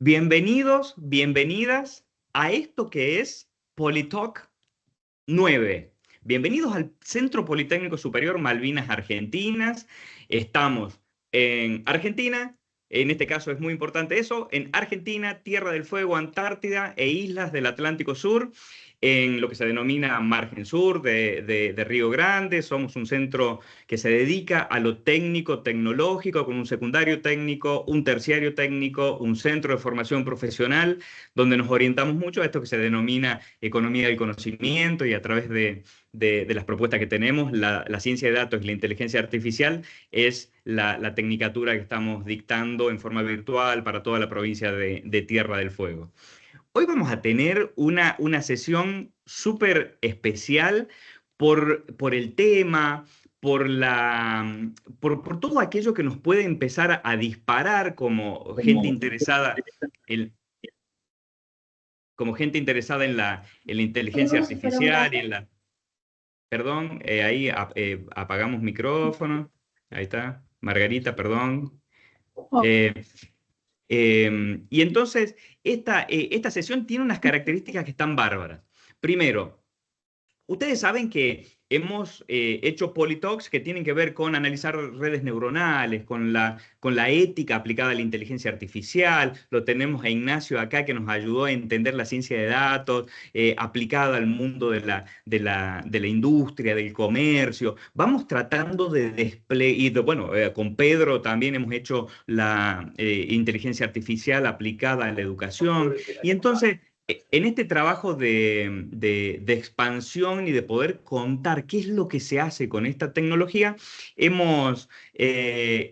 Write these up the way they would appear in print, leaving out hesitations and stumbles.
Bienvenidos, bienvenidas a esto que es Politalk 9. Bienvenidos al Centro Politécnico Superior Malvinas Argentinas. Estamos en Argentina, en este caso es muy importante eso, en Argentina, Tierra del Fuego, Antártida e islas del Atlántico Sur, en lo que se denomina Margen Sur de Río Grande. Somos un centro que se dedica a lo técnico, tecnológico, con un secundario técnico, un terciario técnico, un centro de formación profesional, donde nos orientamos mucho a esto que se denomina economía del conocimiento y a través de las propuestas que tenemos, la ciencia de datos y la inteligencia artificial es la tecnicatura que estamos dictando en forma virtual para toda la provincia de Tierra del Fuego. Hoy vamos a tener una sesión súper especial por el tema, por todo aquello que nos puede empezar a disparar como gente interesada en, como gente interesada en la inteligencia artificial y en la... Perdón, ahí apagamos micrófono. Ahí está. Margarita, perdón. Eh, y entonces, esta sesión tiene unas características que están bárbaras. Primero, ustedes saben que hemos hecho Politalks que tienen que ver con analizar redes neuronales, con la ética aplicada a la inteligencia artificial. Lo tenemos a Ignacio acá que nos ayudó a entender la ciencia de datos aplicada al mundo de la industria, del comercio. Vamos tratando de desplegar, y bueno, con Pedro también hemos hecho la inteligencia artificial aplicada a la educación. Y entonces en este trabajo de expansión y de poder contar qué es lo que se hace con esta tecnología, hemos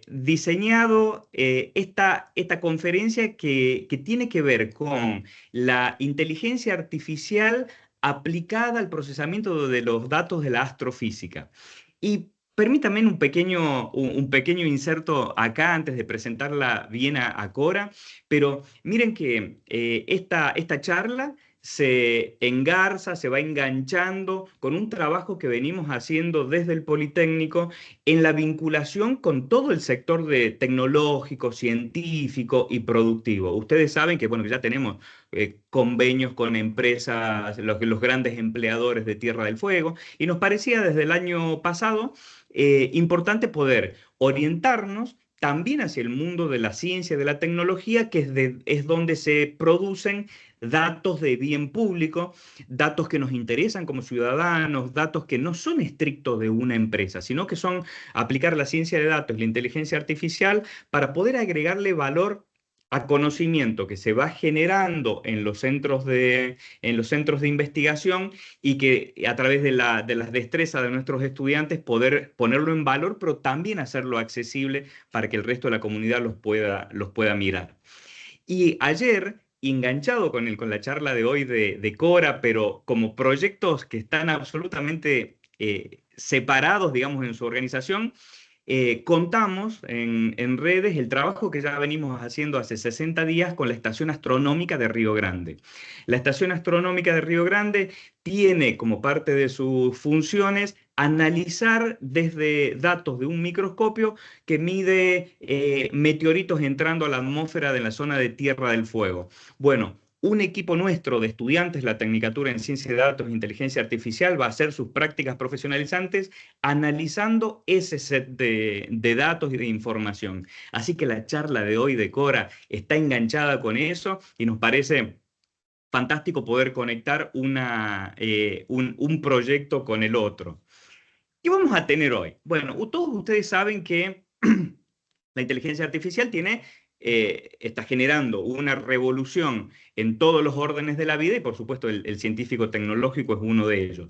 diseñado esta conferencia que tiene que ver con la inteligencia artificial aplicada al procesamiento de los datos de la astrofísica. Y permítame un pequeño inserto acá antes de presentarla bien a Cora, pero miren que esta charla se engarza, se va enganchando con un trabajo que venimos haciendo desde el Politécnico en la vinculación con todo el sector tecnológico, científico y productivo. Ustedes saben que, bueno, que ya tenemos convenios con empresas, los grandes empleadores de Tierra del Fuego, y nos parecía desde el año pasado importante poder orientarnos también hacia el mundo de la ciencia y de la tecnología, que es donde se producen datos de bien público, datos que nos interesan como ciudadanos, datos que no son estrictos de una empresa, sino que son aplicar la ciencia de datos y la inteligencia artificial para poder agregarle valor a conocimiento que se va generando en los centros de investigación y que a través de las destrezas de nuestros estudiantes poder ponerlo en valor, pero también hacerlo accesible para que el resto de la comunidad los pueda mirar. Y ayer, enganchado con la charla de hoy de Cora, pero como proyectos que están absolutamente separados, digamos, en su organización, contamos en redes el trabajo que ya venimos haciendo hace 60 días con la Estación Astronómica de Río Grande. La Estación Astronómica de Río Grande tiene como parte de sus funciones analizar desde datos de un microscopio que mide meteoritos entrando a la atmósfera de la zona de Tierra del Fuego. Bueno, un equipo nuestro de estudiantes, la Tecnicatura en Ciencia de Datos e Inteligencia Artificial, va a hacer sus prácticas profesionalizantes analizando ese set de datos y de información. Así que la charla de hoy de Cora está enganchada con eso y nos parece fantástico poder conectar un proyecto con el otro. ¿Qué vamos a tener hoy? Bueno, todos ustedes saben que la inteligencia artificial está generando una revolución en todos los órdenes de la vida y por supuesto el científico tecnológico es uno de ellos.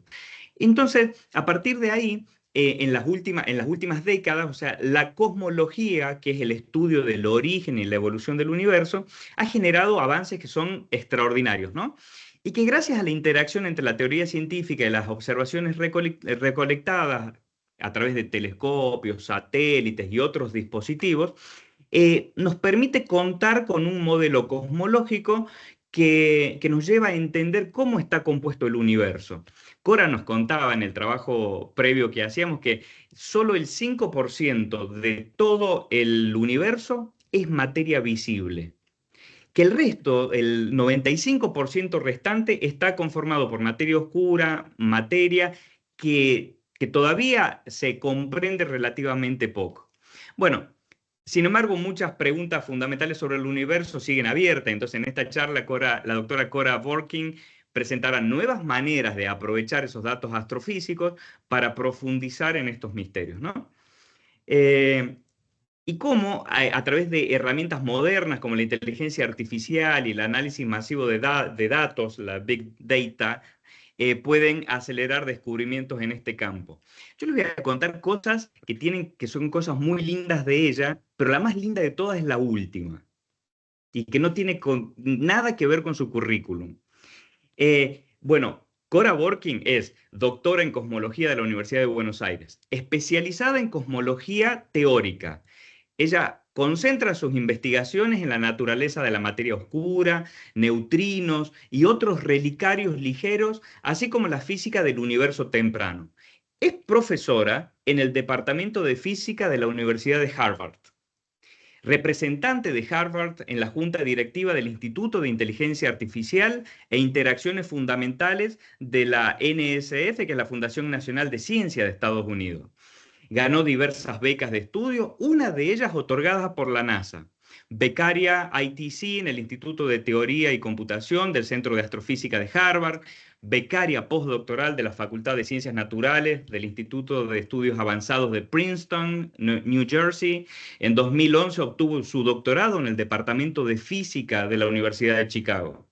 Entonces, a partir de ahí, en las últimas décadas, o sea, la cosmología, que es el estudio del origen y la evolución del universo, ha generado avances que son extraordinarios, ¿no? Y que gracias a la interacción entre la teoría científica y las observaciones recolectadas a través de telescopios, satélites y otros dispositivos, nos permite contar con un modelo cosmológico que nos lleva a entender cómo está compuesto el universo. Cora nos contaba en el trabajo previo que hacíamos que solo el 5% de todo el universo es materia visible. que el resto, el 95% restante, está conformado por materia oscura, materia que todavía se comprende relativamente poco. Bueno, sin embargo, muchas preguntas fundamentales sobre el universo siguen abiertas. Entonces, en esta charla, la doctora Cora Borkin presentará nuevas maneras de aprovechar esos datos astrofísicos para profundizar en estos misterios, ¿no? Eh, y cómo a través de herramientas modernas como la inteligencia artificial y el análisis masivo de datos, la Big Data, pueden acelerar descubrimientos en este campo. Yo les voy a contar cosas que son cosas muy lindas de ella, pero la más linda de todas es la última, y que no tiene nada que ver con su currículum. Bueno, Cora Borkin es doctora en cosmología de la Universidad de Buenos Aires, especializada en cosmología teórica. Ella concentra sus investigaciones en la naturaleza de la materia oscura, neutrinos y otros relicarios ligeros, así como la física del universo temprano. Es profesora en el Departamento de Física de la Universidad de Harvard, representante de Harvard en la junta directiva del Instituto de Inteligencia Artificial e Interacciones Fundamentales de la NSF, que es la Fundación Nacional de Ciencia de Estados Unidos. Ganó diversas becas de estudio, una de ellas otorgada por la NASA. Becaria ITC en el Instituto de Teoría y Computación del Centro de Astrofísica de Harvard, becaria postdoctoral de la Facultad de Ciencias Naturales del Instituto de Estudios Avanzados de Princeton, New Jersey. En 2011 obtuvo su doctorado en el Departamento de Física de la Universidad de Chicago.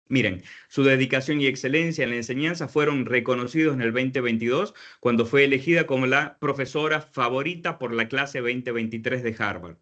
Miren, su dedicación y excelencia en la enseñanza fueron reconocidos en el 2022 cuando fue elegida como la profesora favorita por la clase 2023 de Harvard.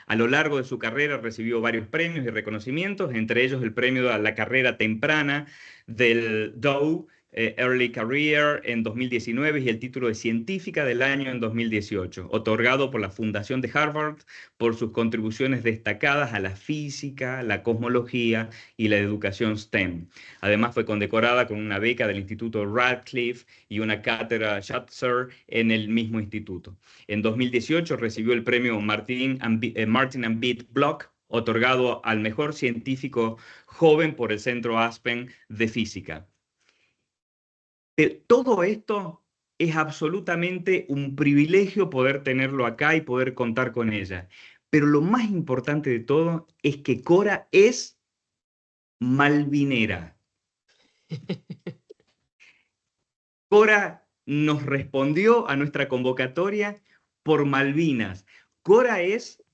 A lo largo de su carrera recibió varios premios y reconocimientos, entre ellos el premio a la carrera temprana del Dow Early Career en 2019 y el título de científica del año en 2018, otorgado por la Fundación de Harvard por sus contribuciones destacadas a la física, la cosmología y la educación STEM. Además fue condecorada con una beca del Instituto Radcliffe y una cátedra Schweitzer en el mismo instituto. En 2018 recibió el premio Martin and Beat Block, otorgado al mejor científico joven por el Centro Aspen de Física. Todo esto es absolutamente un privilegio poder tenerlo acá y poder contar con ella. Pero lo más importante de todo es que Cora es malvinera. Cora nos respondió a nuestra convocatoria por Malvinas. Cora es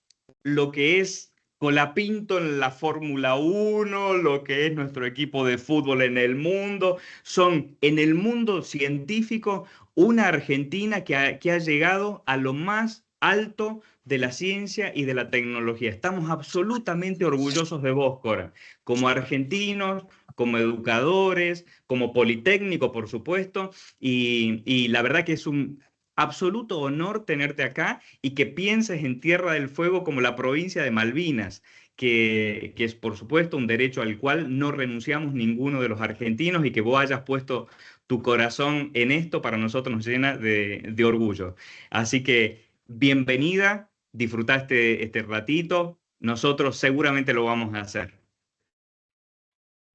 lo que es Colapinto en la Fórmula 1, lo que es nuestro equipo de fútbol en el mundo. Son en el mundo científico una Argentina que ha llegado a lo más alto de la ciencia y de la tecnología. Estamos absolutamente orgullosos de vos, Cora, como argentinos, como educadores, como Politécnico, por supuesto, y la verdad que es un absoluto honor tenerte acá y que pienses en Tierra del Fuego como la provincia de Malvinas, que es por supuesto un derecho al cual no renunciamos ninguno de los argentinos, y que vos hayas puesto tu corazón en esto para nosotros nos llena de orgullo. Así que bienvenida, disfruta este ratito, nosotros seguramente lo vamos a hacer.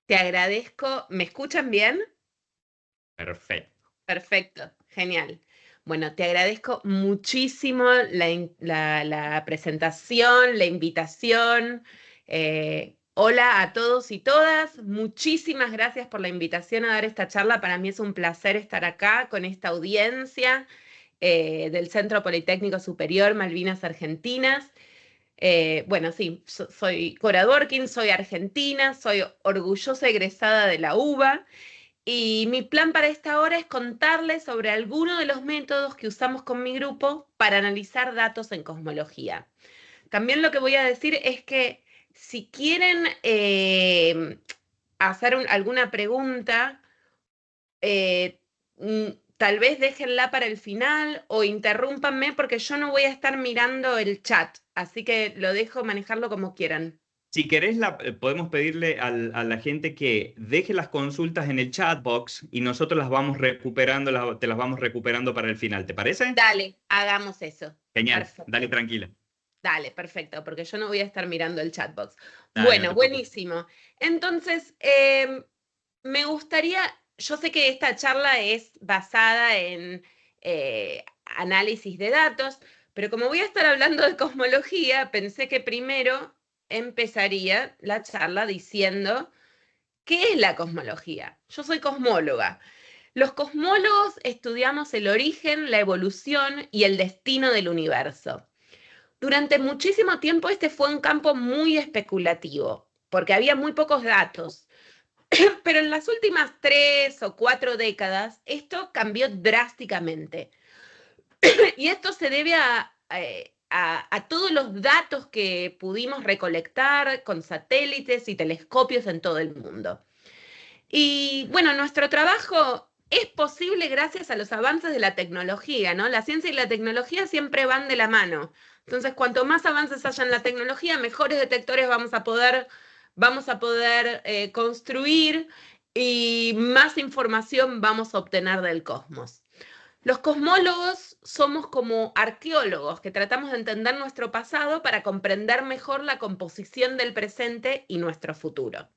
Te agradezco. ¿Me escuchan bien? Perfecto. Perfecto, genial. Bueno, te agradezco muchísimo la presentación, la invitación. Hola a todos y todas. Muchísimas gracias por la invitación a dar esta charla. Para mí es un placer estar acá con esta audiencia del Centro Politécnico Superior Malvinas Argentinas. Bueno, sí, soy Cora Borkin, soy argentina, soy orgullosa egresada de la UBA. Y mi plan para esta hora es contarles sobre algunos de los métodos que usamos con mi grupo para analizar datos en cosmología. También lo que voy a decir es que si quieren hacer alguna pregunta, eh, tal vez déjenla para el final o interrúmpanme porque yo no voy a estar mirando el chat, así que lo dejo manejarlo como quieran. Si querés, podemos pedirle a la gente que deje las consultas en el chat box y nosotros las vamos recuperando, te las vamos recuperando para el final. ¿Te parece? Dale, hagamos eso. Genial, Perfecto. dale tranquila. Dale, perfecto, porque yo no voy a estar mirando el chatbox. Dale, no Bueno, te preocupes. buenísimo. Entonces, me gustaría, yo sé que esta charla es basada en análisis de datos, pero como voy a estar hablando de cosmología, pensé que primero empezaría la charla diciendo, ¿qué es la cosmología? Yo soy cosmóloga. Los cosmólogos estudiamos el origen, la evolución y el destino del universo. Durante muchísimo tiempo este fue un campo muy especulativo, porque había muy pocos datos. Pero en las últimas 3 o 4 décadas esto cambió drásticamente. Y esto se debe a todos los datos que pudimos recolectar con satélites y telescopios en todo el mundo. Y bueno, nuestro trabajo es posible gracias a los avances de la tecnología, ¿no? La ciencia y la tecnología siempre van de la mano. Entonces, cuanto más avances haya en la tecnología, mejores detectores vamos a poder construir y más información vamos a obtener del cosmos. Los cosmólogos somos como arqueólogos que tratamos de entender nuestro pasado para comprender mejor la composición del presente y nuestro futuro.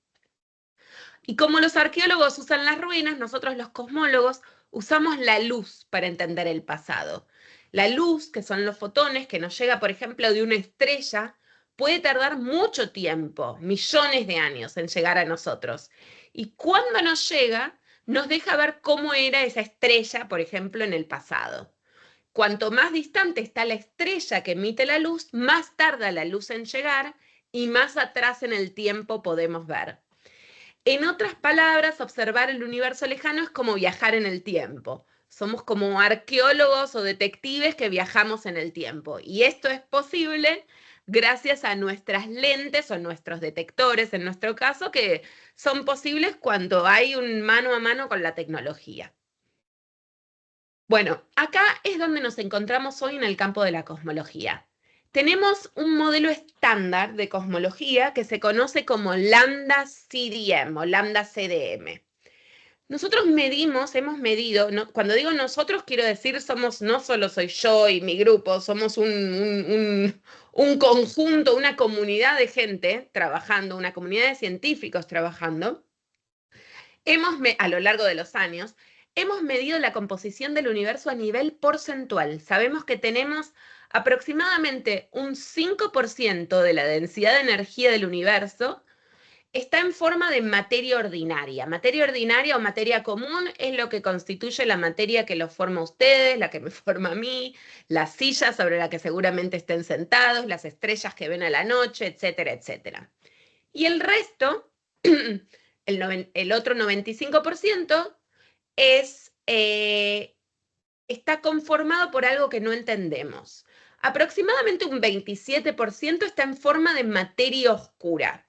Y como los arqueólogos usan las ruinas, nosotros los cosmólogos usamos la luz para entender el pasado. La luz, que son los fotones, que nos llega, por ejemplo, de una estrella, puede tardar mucho tiempo, millones de años, en llegar a nosotros. Y cuando nos llega, nos deja ver cómo era esa estrella, por ejemplo, en el pasado. Cuanto más distante está la estrella que emite la luz, más tarda la luz en llegar y más atrás en el tiempo podemos ver. En otras palabras, observar el universo lejano es como viajar en el tiempo. Somos como arqueólogos o detectives que viajamos en el tiempo. Y esto es posible gracias a nuestras lentes o nuestros detectores, en nuestro caso, que son posibles cuando hay un mano a mano con la tecnología. Bueno, acá es donde nos encontramos hoy en el campo de la cosmología. Tenemos un modelo estándar de cosmología que se conoce como Lambda CDM o Lambda CDM. Nosotros hemos medido, ¿no? Cuando digo nosotros quiero decir somos, no solo soy yo y mi grupo, somos un conjunto, una comunidad de gente trabajando, una comunidad de científicos trabajando. A lo largo de los años, hemos medido la composición del universo a nivel porcentual. Sabemos que tenemos aproximadamente un 5% de la densidad de energía del universo está en forma de materia ordinaria. Materia ordinaria o materia común es lo que constituye la materia que los forma a ustedes, la que me forma a mí, la silla sobre la que seguramente estén sentados, las estrellas que ven a la noche, etcétera, etcétera. Y el resto, el otro 95%, está conformado por algo que no entendemos. Aproximadamente un 27% está en forma de materia oscura,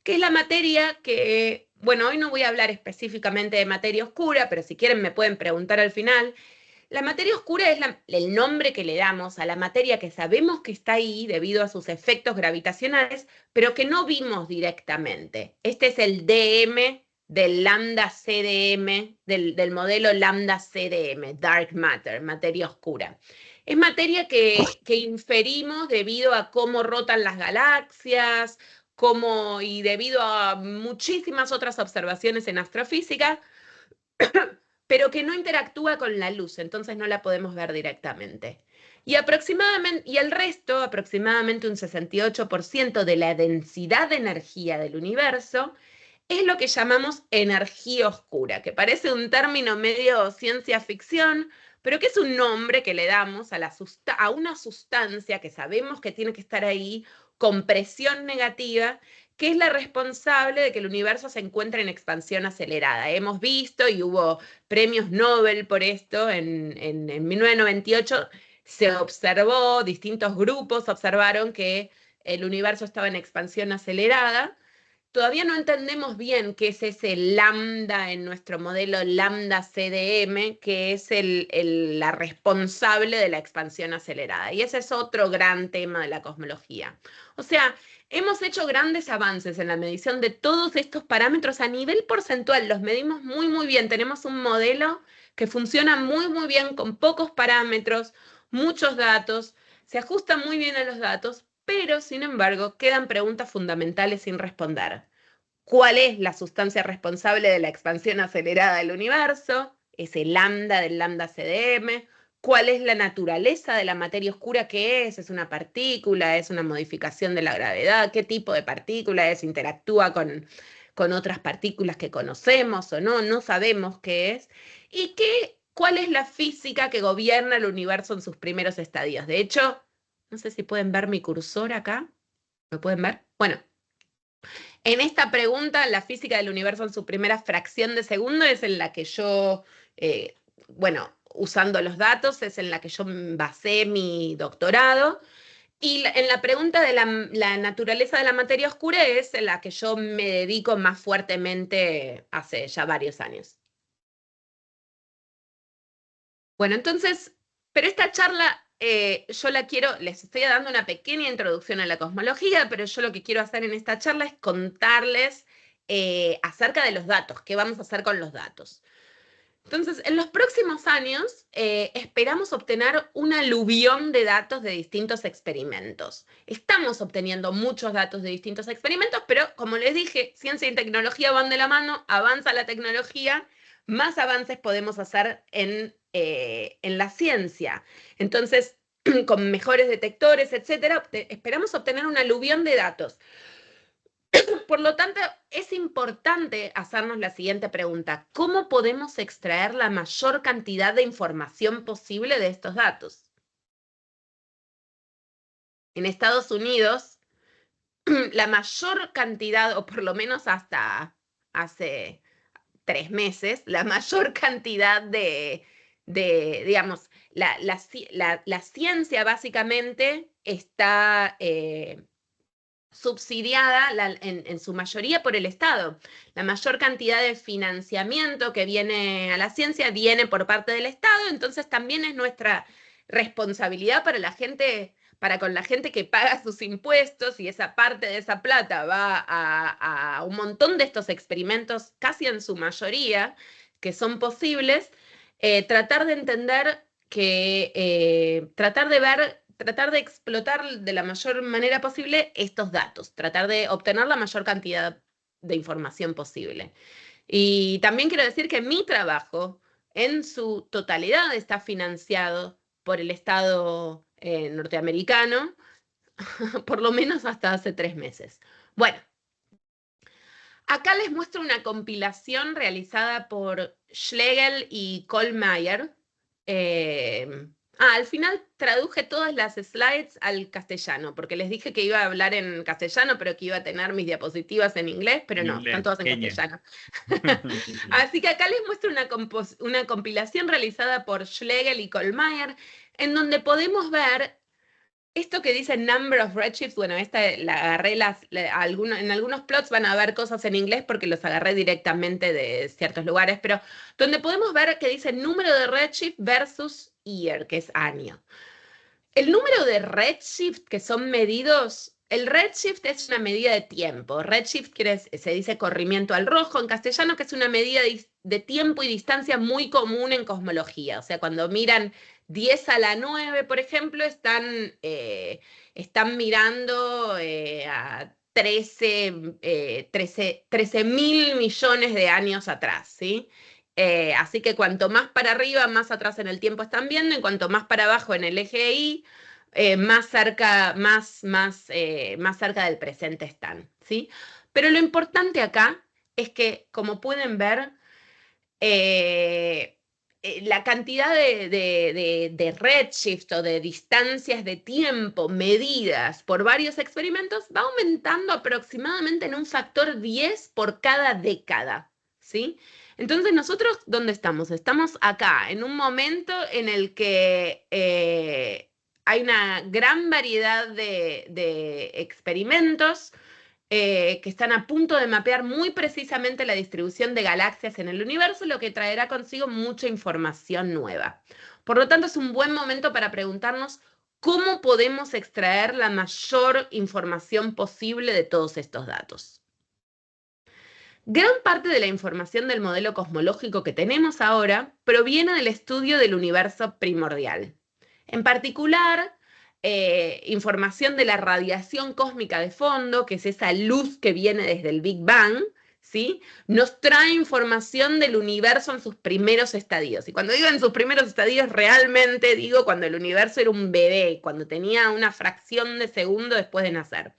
que es la materia que, bueno, hoy no voy a hablar específicamente de materia oscura, pero si quieren me pueden preguntar al final. La materia oscura es el nombre que le damos a la materia que sabemos que está ahí debido a sus efectos gravitacionales, pero que no vimos directamente. Este es el DM del lambda CDM, del modelo lambda CDM, Dark Matter, materia oscura. Es materia que inferimos debido a cómo rotan las galaxias, y debido a muchísimas otras observaciones en astrofísica, pero que no interactúa con la luz, entonces no la podemos ver directamente. Y el resto, aproximadamente un 68% de la densidad de energía del universo, es lo que llamamos energía oscura, que parece un término medio ciencia ficción, pero que es un nombre que le damos a una sustancia que sabemos que tiene que estar ahí con presión negativa, que es la responsable de que el universo se encuentre en expansión acelerada. Hemos visto y hubo premios Nobel por esto en 1998, se observó, distintos grupos observaron que el universo estaba en expansión acelerada. Todavía no entendemos bien qué es ese lambda en nuestro modelo lambda CDM, que es la responsable de la expansión acelerada. Y ese es otro gran tema de la cosmología. O sea, hemos hecho grandes avances en la medición de todos estos parámetros a nivel porcentual. Los medimos muy, muy bien. Tenemos un modelo que funciona muy, muy bien con pocos parámetros, muchos datos, se ajusta muy bien a los datos, pero sin embargo quedan preguntas fundamentales sin responder. ¿Cuál es la sustancia responsable de la expansión acelerada del universo? Ese lambda del lambda CDM. ¿Cuál es la naturaleza de la materia oscura? ¿Qué es? ¿Es una partícula? ¿Es una modificación de la gravedad? ¿Qué tipo de partícula es? ¿Interactúa con otras partículas que conocemos o no? No sabemos qué es. ¿Y cuál es la física que gobierna el universo en sus primeros estadios? De hecho, no sé si pueden ver mi cursor acá. ¿Lo pueden ver? Bueno. En esta pregunta, la física del universo en su primera fracción de segundo es en la que yo, bueno, usando los datos, es en la que yo basé mi doctorado. Y en la pregunta de la naturaleza de la materia oscura es en la que yo me dedico más fuertemente hace ya varios años. Bueno, entonces, pero esta charla yo la quiero, les estoy dando una pequeña introducción a la cosmología, pero yo lo que quiero hacer en esta charla es contarles acerca de los datos, qué vamos a hacer con los datos. Entonces, en los próximos años esperamos obtener un aluvión de datos de distintos experimentos. Estamos obteniendo muchos datos de distintos experimentos, pero como les dije, ciencia y tecnología van de la mano, avanza la tecnología, más avances podemos hacer en la ciencia. Entonces, con mejores detectores, etcétera, esperamos obtener un aluvión de datos. Por lo tanto, es importante hacernos la siguiente pregunta. ¿Cómo podemos extraer la mayor cantidad de información posible de estos datos? En Estados Unidos, la mayor cantidad, o por lo menos hasta hace 3 meses, la mayor cantidad digamos, la ciencia básicamente está subsidiada en su mayoría por el Estado. La mayor cantidad de financiamiento que viene a la ciencia viene por parte del Estado, entonces también es nuestra responsabilidad para con la gente que paga sus impuestos, y esa parte de esa plata va a un montón de estos experimentos, casi en su mayoría, que son posibles, tratar de entender tratar de explotar de la mayor manera posible estos datos, tratar de obtener la mayor cantidad de información posible. Y también quiero decir que mi trabajo en su totalidad está financiado por el Estado norteamericano, por lo menos hasta hace 3 meses. Bueno, acá les muestro una compilación realizada por Schlegel y Kohlmeier. Al final traduje todas las slides al castellano, porque les dije que iba a hablar en castellano, pero que iba a tener mis diapositivas en inglés, pero no, están todas en castellano. Así que acá les muestro una compilación realizada por Schlegel y Kohlmeier, en donde podemos ver esto que dice number of redshifts. Bueno, esta la agarré en algunos plots van a ver cosas en inglés porque los agarré directamente de ciertos lugares, pero donde podemos ver que dice número de redshift versus year, que es año. El número de redshift que son medidos, el redshift es una medida de tiempo. Redshift se dice corrimiento al rojo en castellano, que es una medida de tiempo y distancia muy común en cosmología. O sea, cuando miran 10 a la 9, por ejemplo, están mirando a 13.000 millones de años atrás, ¿sí? Así que cuanto más para arriba, más atrás en el tiempo están viendo, y cuanto más para abajo en el eje Y, más cerca del presente están, ¿sí? Pero lo importante acá es que, como pueden ver, la cantidad de redshift o de distancias de tiempo medidas por varios experimentos va aumentando aproximadamente en un factor 10 por cada década, ¿sí? Entonces, nosotros, ¿dónde estamos? Estamos acá, en un momento en el que hay una gran variedad de experimentos que están a punto de mapear muy precisamente la distribución de galaxias en el universo, lo que traerá consigo mucha información nueva. Por lo tanto, es un buen momento para preguntarnos cómo podemos extraer la mayor información posible de todos estos datos. Gran parte de la información del modelo cosmológico que tenemos ahora proviene del estudio del universo primordial. En particular, información de la radiación cósmica de fondo, que es esa luz que viene desde el Big Bang, ¿sí? Nos trae información del universo en sus primeros estadios. Y cuando digo en sus primeros estadios, realmente digo cuando el universo era un bebé, cuando tenía una fracción de segundo después de nacer.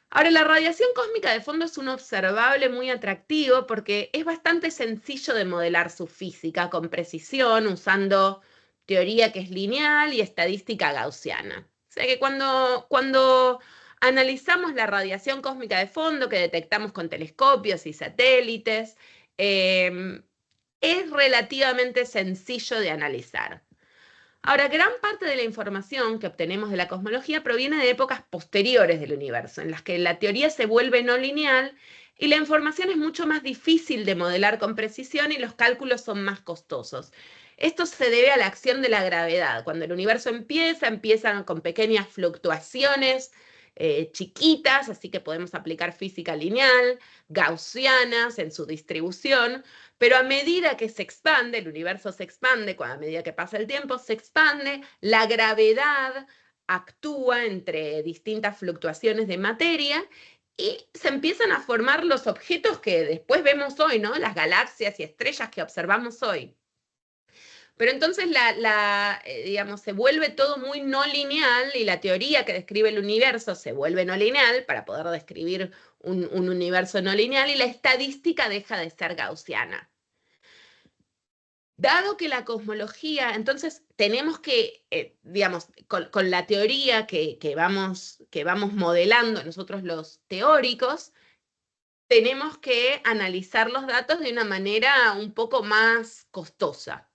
Ahora, la radiación cósmica de fondo es un observable muy atractivo porque es bastante sencillo de modelar su física con precisión usando teoría que es lineal y estadística gaussiana. O sea que cuando analizamos la radiación cósmica de fondo que detectamos con telescopios y satélites, es relativamente sencillo de analizar. Ahora, gran parte de la información que obtenemos de la cosmología proviene de épocas posteriores del universo, en las que la teoría se vuelve no lineal y la información es mucho más difícil de modelar con precisión y los cálculos son más costosos. Esto se debe a la acción de la gravedad. Cuando el universo empiezan con pequeñas fluctuaciones chiquitas, así que podemos aplicar física lineal, gaussianas en su distribución, pero a medida que se expande, el universo se expande, a medida que pasa el tiempo, se expande, la gravedad actúa entre distintas fluctuaciones de materia y se empiezan a formar los objetos que después vemos hoy, ¿no? Las galaxias y estrellas que observamos hoy. Pero entonces, digamos, se vuelve todo muy no lineal y la teoría que describe el universo se vuelve no lineal para poder describir un universo no lineal y la estadística deja de ser gaussiana. Dado que la cosmología, entonces tenemos que, digamos, con la teoría que vamos modelando nosotros los teóricos, tenemos que analizar los datos de una manera un poco más costosa.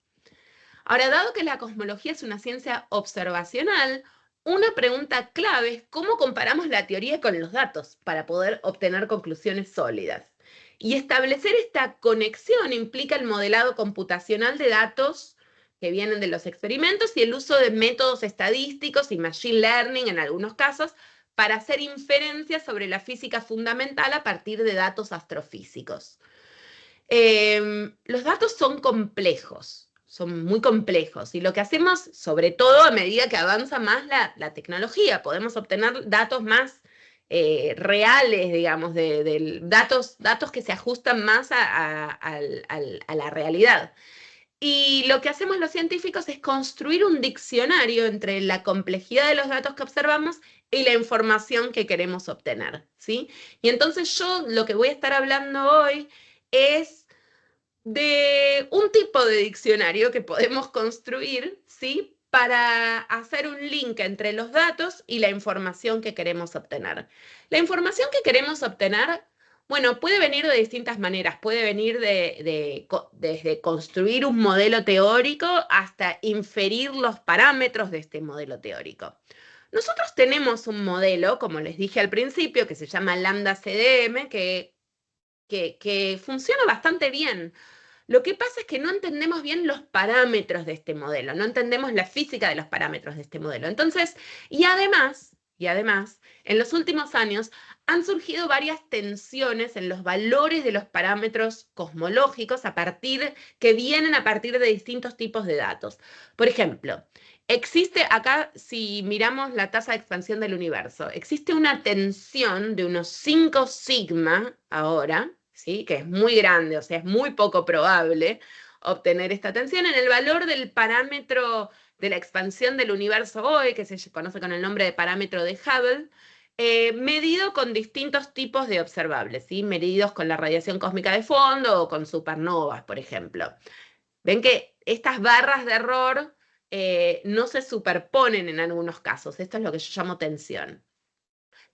Ahora, dado que la cosmología es una ciencia observacional, una pregunta clave es cómo comparamos la teoría con los datos para poder obtener conclusiones sólidas. Y establecer esta conexión implica el modelado computacional de datos que vienen de los experimentos y el uso de métodos estadísticos y machine learning en algunos casos para hacer inferencias sobre la física fundamental a partir de datos astrofísicos. Los datos son complejos, son muy complejos, y lo que hacemos, sobre todo a medida que avanza más la tecnología, podemos obtener datos más reales, digamos, datos que se ajustan más a la realidad. Y lo que hacemos los científicos es construir un diccionario entre la complejidad de los datos que observamos y la información que queremos obtener, ¿sí? Y entonces yo lo que voy a estar hablando hoy es de un tipo de diccionario que podemos construir, ¿sí? Para hacer un link entre los datos y la información que queremos obtener. La información que queremos obtener, bueno, puede venir de distintas maneras. Puede venir desde construir un modelo teórico hasta inferir los parámetros de este modelo teórico. Nosotros tenemos un modelo, como les dije al principio, que se llama Lambda CDM, que funciona bastante bien. Lo que pasa es que no entendemos bien los parámetros de este modelo, no entendemos la física de los parámetros de este modelo. Entonces, y además, en los últimos años han surgido varias tensiones en los valores de los parámetros cosmológicos que vienen a partir de distintos tipos de datos. Por ejemplo, existe acá, si miramos la tasa de expansión del universo, existe una tensión de unos 5 sigma ahora, ¿sí? Que es muy grande, o sea, es muy poco probable obtener esta tensión en el valor del parámetro de la expansión del universo hoy, que se conoce con el nombre de parámetro de Hubble, medido con distintos tipos de observables, ¿sí? Medidos con la radiación cósmica de fondo o con supernovas, por ejemplo. Ven que estas barras de error no se superponen en algunos casos. Esto es lo que yo llamo tensión.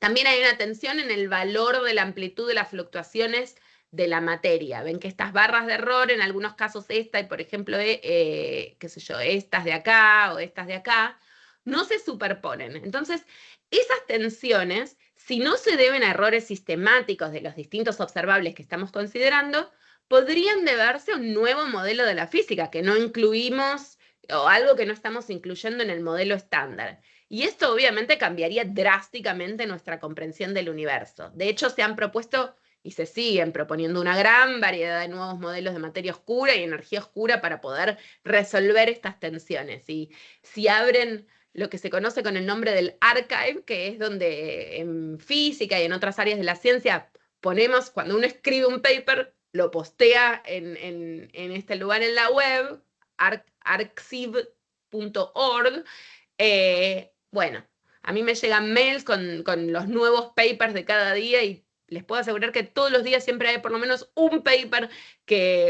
También hay una tensión en el valor de la amplitud de las fluctuaciones de la materia. Ven que estas barras de error, en algunos casos esta y por ejemplo, qué sé yo, estas de acá o estas de acá, no se superponen. Entonces, esas tensiones, si no se deben a errores sistemáticos de los distintos observables que estamos considerando, podrían deberse a un nuevo modelo de la física que no incluimos o algo que no estamos incluyendo en el modelo estándar. Y esto obviamente cambiaría drásticamente nuestra comprensión del universo. De hecho, se han propuesto y se siguen proponiendo una gran variedad de nuevos modelos de materia oscura y energía oscura para poder resolver estas tensiones. Y si abren lo que se conoce con el nombre del archive, que es donde en física y en otras áreas de la ciencia ponemos, cuando uno escribe un paper, lo postea en este lugar en la web, arxiv.org. Bueno, a mí me llegan mails con los nuevos papers de cada día y les puedo asegurar que todos los días siempre hay por lo menos un paper,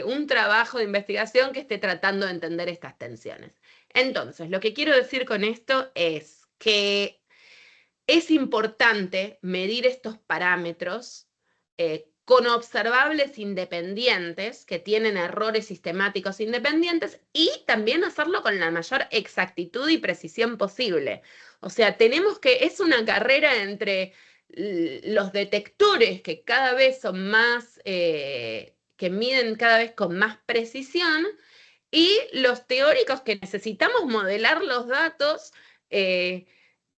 un trabajo de investigación que esté tratando de entender estas tensiones. Entonces, lo que quiero decir con esto es que es importante medir estos parámetros con observables independientes que tienen errores sistemáticos independientes y también hacerlo con la mayor exactitud y precisión posible. O sea, es una carrera entre los detectores que cada vez son más, que miden cada vez con más precisión, y los teóricos que necesitamos modelar los datos,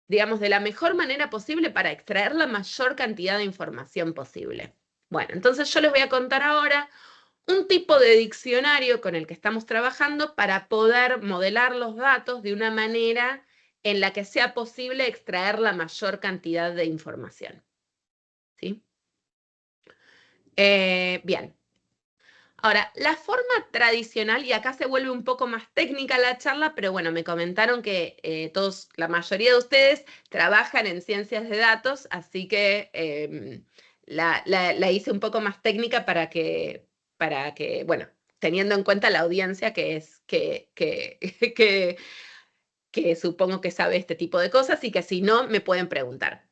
digamos, de la mejor manera posible para extraer la mayor cantidad de información posible. Bueno, entonces yo les voy a contar ahora un tipo de diccionario con el que estamos trabajando para poder modelar los datos de una manera en la que sea posible extraer la mayor cantidad de información. ¿Sí? Bien. Ahora, la forma tradicional, y acá se vuelve un poco más técnica la charla, pero bueno, me comentaron que la mayoría de ustedes trabajan en ciencias de datos, así que la hice un poco más técnica para que, bueno, teniendo en cuenta la audiencia que supongo que sabe este tipo de cosas y que si no, me pueden preguntar.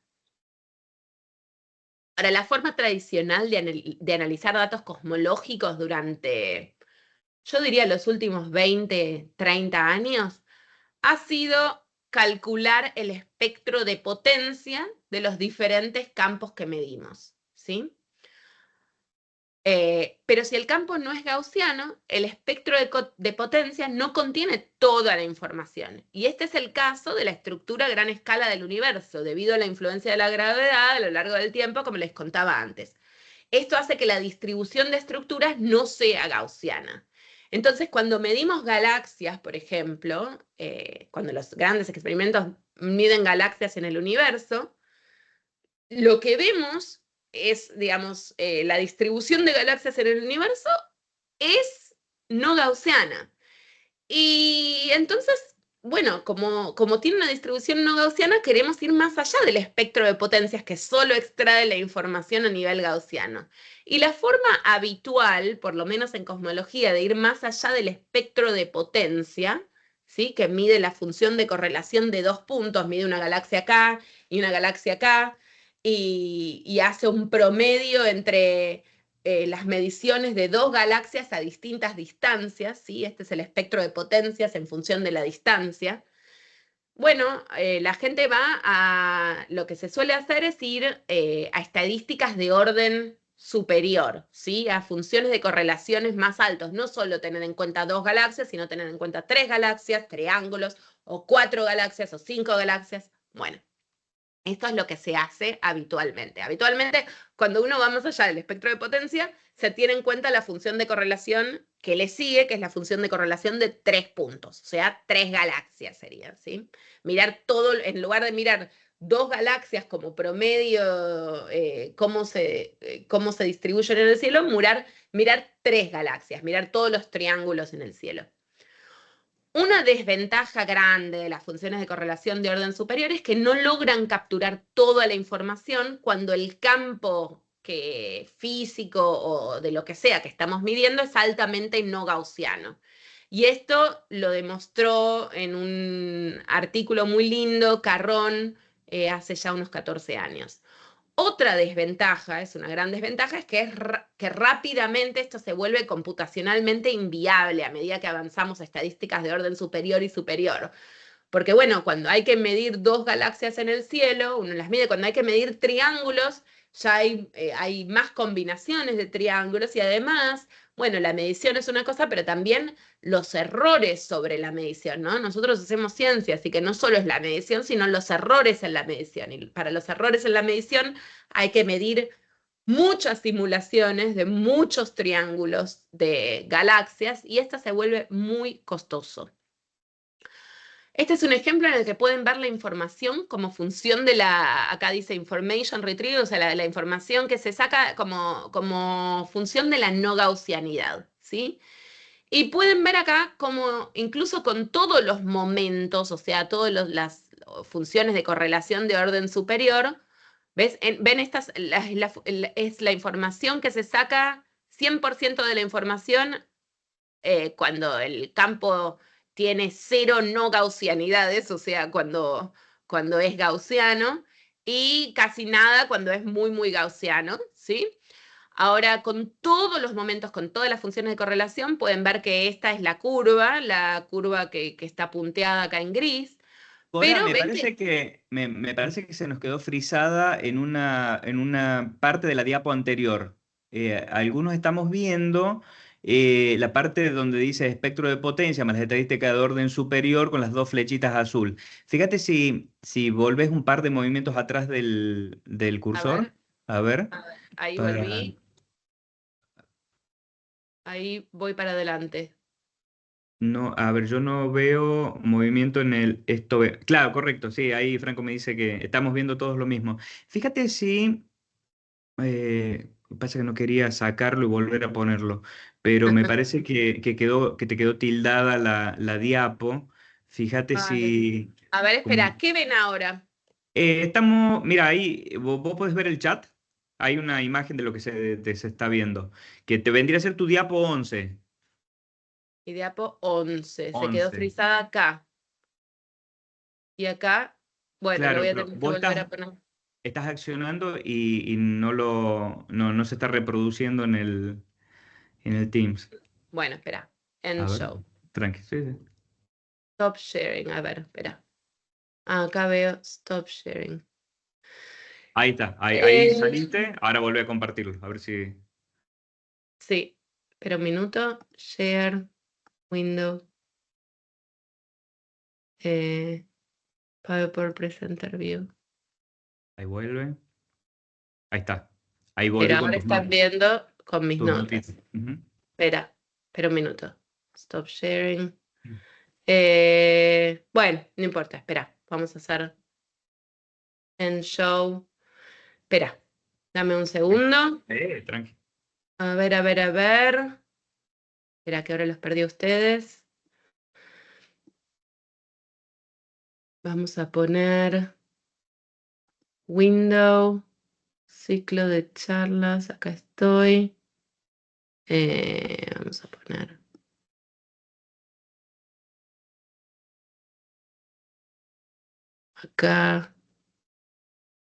Ahora, la forma tradicional de analizar datos cosmológicos durante, yo diría, los últimos 20, 30 años, ha sido calcular el espectro de potencia de los diferentes campos que medimos, ¿sí? Pero si el campo no es gaussiano, el espectro de potencia no contiene toda la información. Y este es el caso de la estructura a gran escala del universo, debido a la influencia de la gravedad a lo largo del tiempo, como les contaba antes. Esto hace que la distribución de estructuras no sea gaussiana. Entonces, cuando medimos galaxias, por ejemplo, cuando los grandes experimentos miden galaxias en el universo, lo que vemos es, digamos, la distribución de galaxias en el universo es no gaussiana. Y entonces, bueno, como tiene una distribución no gaussiana, queremos ir más allá del espectro de potencias que solo extrae la información a nivel gaussiano. Y la forma habitual, por lo menos en cosmología, de ir más allá del espectro de potencia, ¿sí? Que mide la función de correlación de dos puntos, mide una galaxia acá y una galaxia acá, y hace un promedio entre las mediciones de dos galaxias a distintas distancias, ¿sí? Este es el espectro de potencias en función de la distancia. Bueno, la gente lo que se suele hacer es ir a estadísticas de orden superior, ¿sí? A funciones de correlaciones más altos, no solo tener en cuenta dos galaxias, sino tener en cuenta tres galaxias, triángulos, o cuatro galaxias, o cinco galaxias. Bueno, esto es lo que se hace habitualmente. Habitualmente, cuando uno va más allá del espectro de potencia, se tiene en cuenta la función de correlación que le sigue, que es la función de correlación de 3 puntos, o sea, 3 galaxias serían, ¿sí? Mirar todo, en lugar de mirar dos galaxias como promedio, cómo se distribuyen en el cielo, mirar 3 galaxias, mirar todos los triángulos en el cielo. Una desventaja grande de las funciones de correlación de orden superior es que no logran capturar toda la información cuando el campo físico o de lo que sea que estamos midiendo es altamente no gaussiano. Y esto lo demostró en un artículo muy lindo, Carrón, hace ya unos 14 años. Otra desventaja, es una gran desventaja, es que rápidamente esto se vuelve computacionalmente inviable a medida que avanzamos a estadísticas de orden superior y superior. Porque bueno, cuando hay que medir dos galaxias en el cielo, uno las mide. Cuando hay que medir triángulos, ya hay más combinaciones de triángulos y además, bueno, la medición es una cosa, pero también los errores sobre la medición, ¿no? Nosotros hacemos ciencia, así que no solo es la medición, sino los errores en la medición. Y para los errores en la medición hay que medir muchas simulaciones de muchos triángulos de galaxias y esto se vuelve muy costoso. Este es un ejemplo en el que pueden ver la información como función de acá dice information retrieval, o sea, la información que se saca como función de la no gaussianidad, ¿sí? Y pueden ver acá como incluso con todos los momentos, o sea, todas las funciones de correlación de orden superior, ¿ves? Ven estas, es la información que se saca, 100% de la información cuando el campo tiene cero no gaussianidades, o sea, cuando es gaussiano, y casi nada cuando es muy, muy gaussiano, ¿sí? Ahora, con todos los momentos, con todas las funciones de correlación, pueden ver que esta es la curva que está punteada acá en gris, Cora, pero me ven que, parece que, me parece que se nos quedó frisada en una parte de la diapo anterior. Algunos estamos viendo la parte donde dice espectro de potencia más las estadísticas de orden superior con las dos flechitas azul. Fíjate si volvés un par de movimientos atrás del a cursor. ver, A ver, ahí para... volví, ahí voy para adelante. No, a ver, yo no veo movimiento en el esto. Claro, correcto, sí, ahí Franco me dice que estamos viendo todos lo mismo. Fíjate si, pasa que no quería sacarlo y volver a ponerlo, pero me parece que te quedó tildada la diapo. Fíjate Ay. si, A ver, como- espera, ¿qué ven ahora? estamos, mira, ahí vos podés ver el chat, hay una imagen de lo que se está viendo, que te vendría a ser tu diapo 11. Y diapo 11, se quedó 11. frisada acá. Y acá, bueno, lo voy Claro, a pero tener que vos volver estás a poner. estás accionando y no se está reproduciendo en el Teams. Bueno, espera. End A ver, show. tranqui. Sí, sí. Stop sharing. A ver, espera. Ah, acá veo stop sharing. Ahí está, ahí Eh, saliste, ahora volví a compartirlo, a ver si... sí, pero un minuto. Share, window, eh, PowerPoint Presenter View. Ahí vuelve. Ahí está. Ahí Pero volvió con ahora tus están notas. viendo con mis Tus notitas. notas. Ujú. Espera, espera un minuto. Stop sharing. Bueno, no importa, espera. Vamos a hacer end show. Espera, dame un segundo. Tranqui. A ver, a ver, a ver. Espera, que ahora los perdí a ustedes. Vamos a poner window, ciclo de charlas. Acá estoy. Vamos a poner acá.